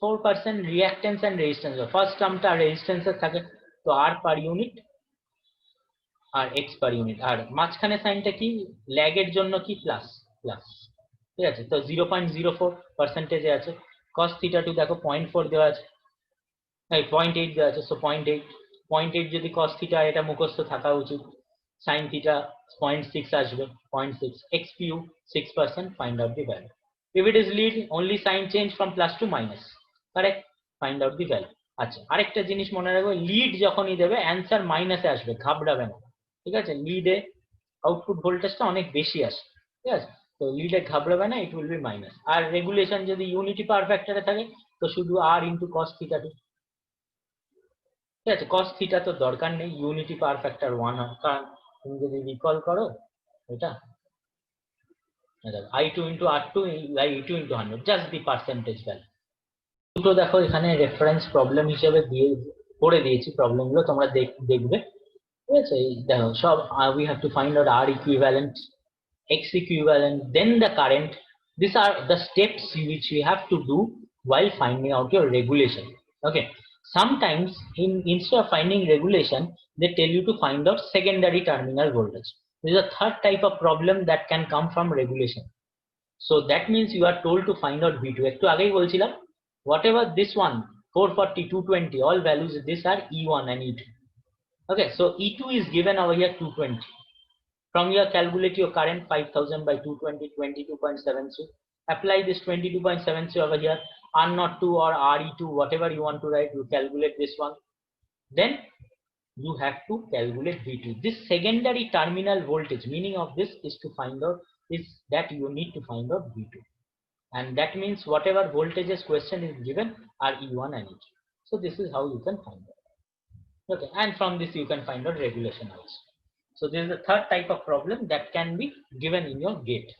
[SPEAKER 1] 4% রিঅ্যাকট্যান্স এন্ড রেজিস্ট্যান্স, ফার্স্ট টার্মটা রেজিস্ট্যান্সের থাকে, তো আর পার ইউনিট আর এক্স পার ইউনিট, আর মাঝখানে সাইনটা কি? ল্যাগের জন্য কি? প্লাস প্লাস, ঠিক আছে? তো 0.04% আছে। cos থিটা 2 দেখো 0.4 দেওয়া আছে, 0.8 দেওয়া আছে, সো 0.8 যদি cos থিটা, এটা মুখস্থ থাকা উচিত। sin থিটা 0.6 আসবে, 0.6 xpu 6%, find out the value. If it is lead, only sign change from plus to minus, correct? Find out the value. আচ্ছা, আরেকটা জিনিস মনে রাখবে, লিড যখনই দেবে অ্যান্সার মাইনাসে আসবে, ঘাবড়াবে না, ঠিক আছে? লিডে আউটপুট ভোল্টেজটা অনেক বেশি আসে, ঠিক আছে? তো লিডে ঘাবড়াবে না, ইট উইল বি মাইনাস। আর রেগুলেশন যদি ইউনিটি পাওয়ার ফ্যাক্টরে থাকে তো শুধু আর ইন্টু cos থিটা 2, ঠিক আছে? cos থিটা তো দরকার নেই, ইউনিটি পাওয়ার ফ্যাক্টর 1 হয়, কারণ তুমি যদি রিকল করো এটা I2 into R2 by E2 into 100, just the percentage value. দুটো দেখো এখানে রেফারেন্স প্রবলেম হিসেবে দিয়ে করে দিয়েছি, প্রবলেমগুলো তোমরা দেখবে, ঠিক আছে? দেখো সব we have to find out R equivalent, X equivalent, then the current. These are the steps which we have to do while finding out your regulation. Okay, sometimes instead of finding regulation, they tell you to find out secondary terminal voltage. This is a third type of problem that can come from regulation. So that means you are told to find out V2. একটু আগেই বলছিলাম, whatever this one 440, 220, all values these are E1 and E2. Okay, so E2 is given over here 220. From here, calculate your current 5000 by 220, 22.73. Apply this 22.73 over here, R02 or RE2, whatever you want to write, you calculate this one. Then you have to calculate V2. This secondary terminal voltage, meaning of this is to find out is that you need to find out V2. And that means whatever voltages question is given are E1 and E2. So this is how you can find out. Okay, and from this you can find out regulation also. So this is the third type of problem that can be given in your gate.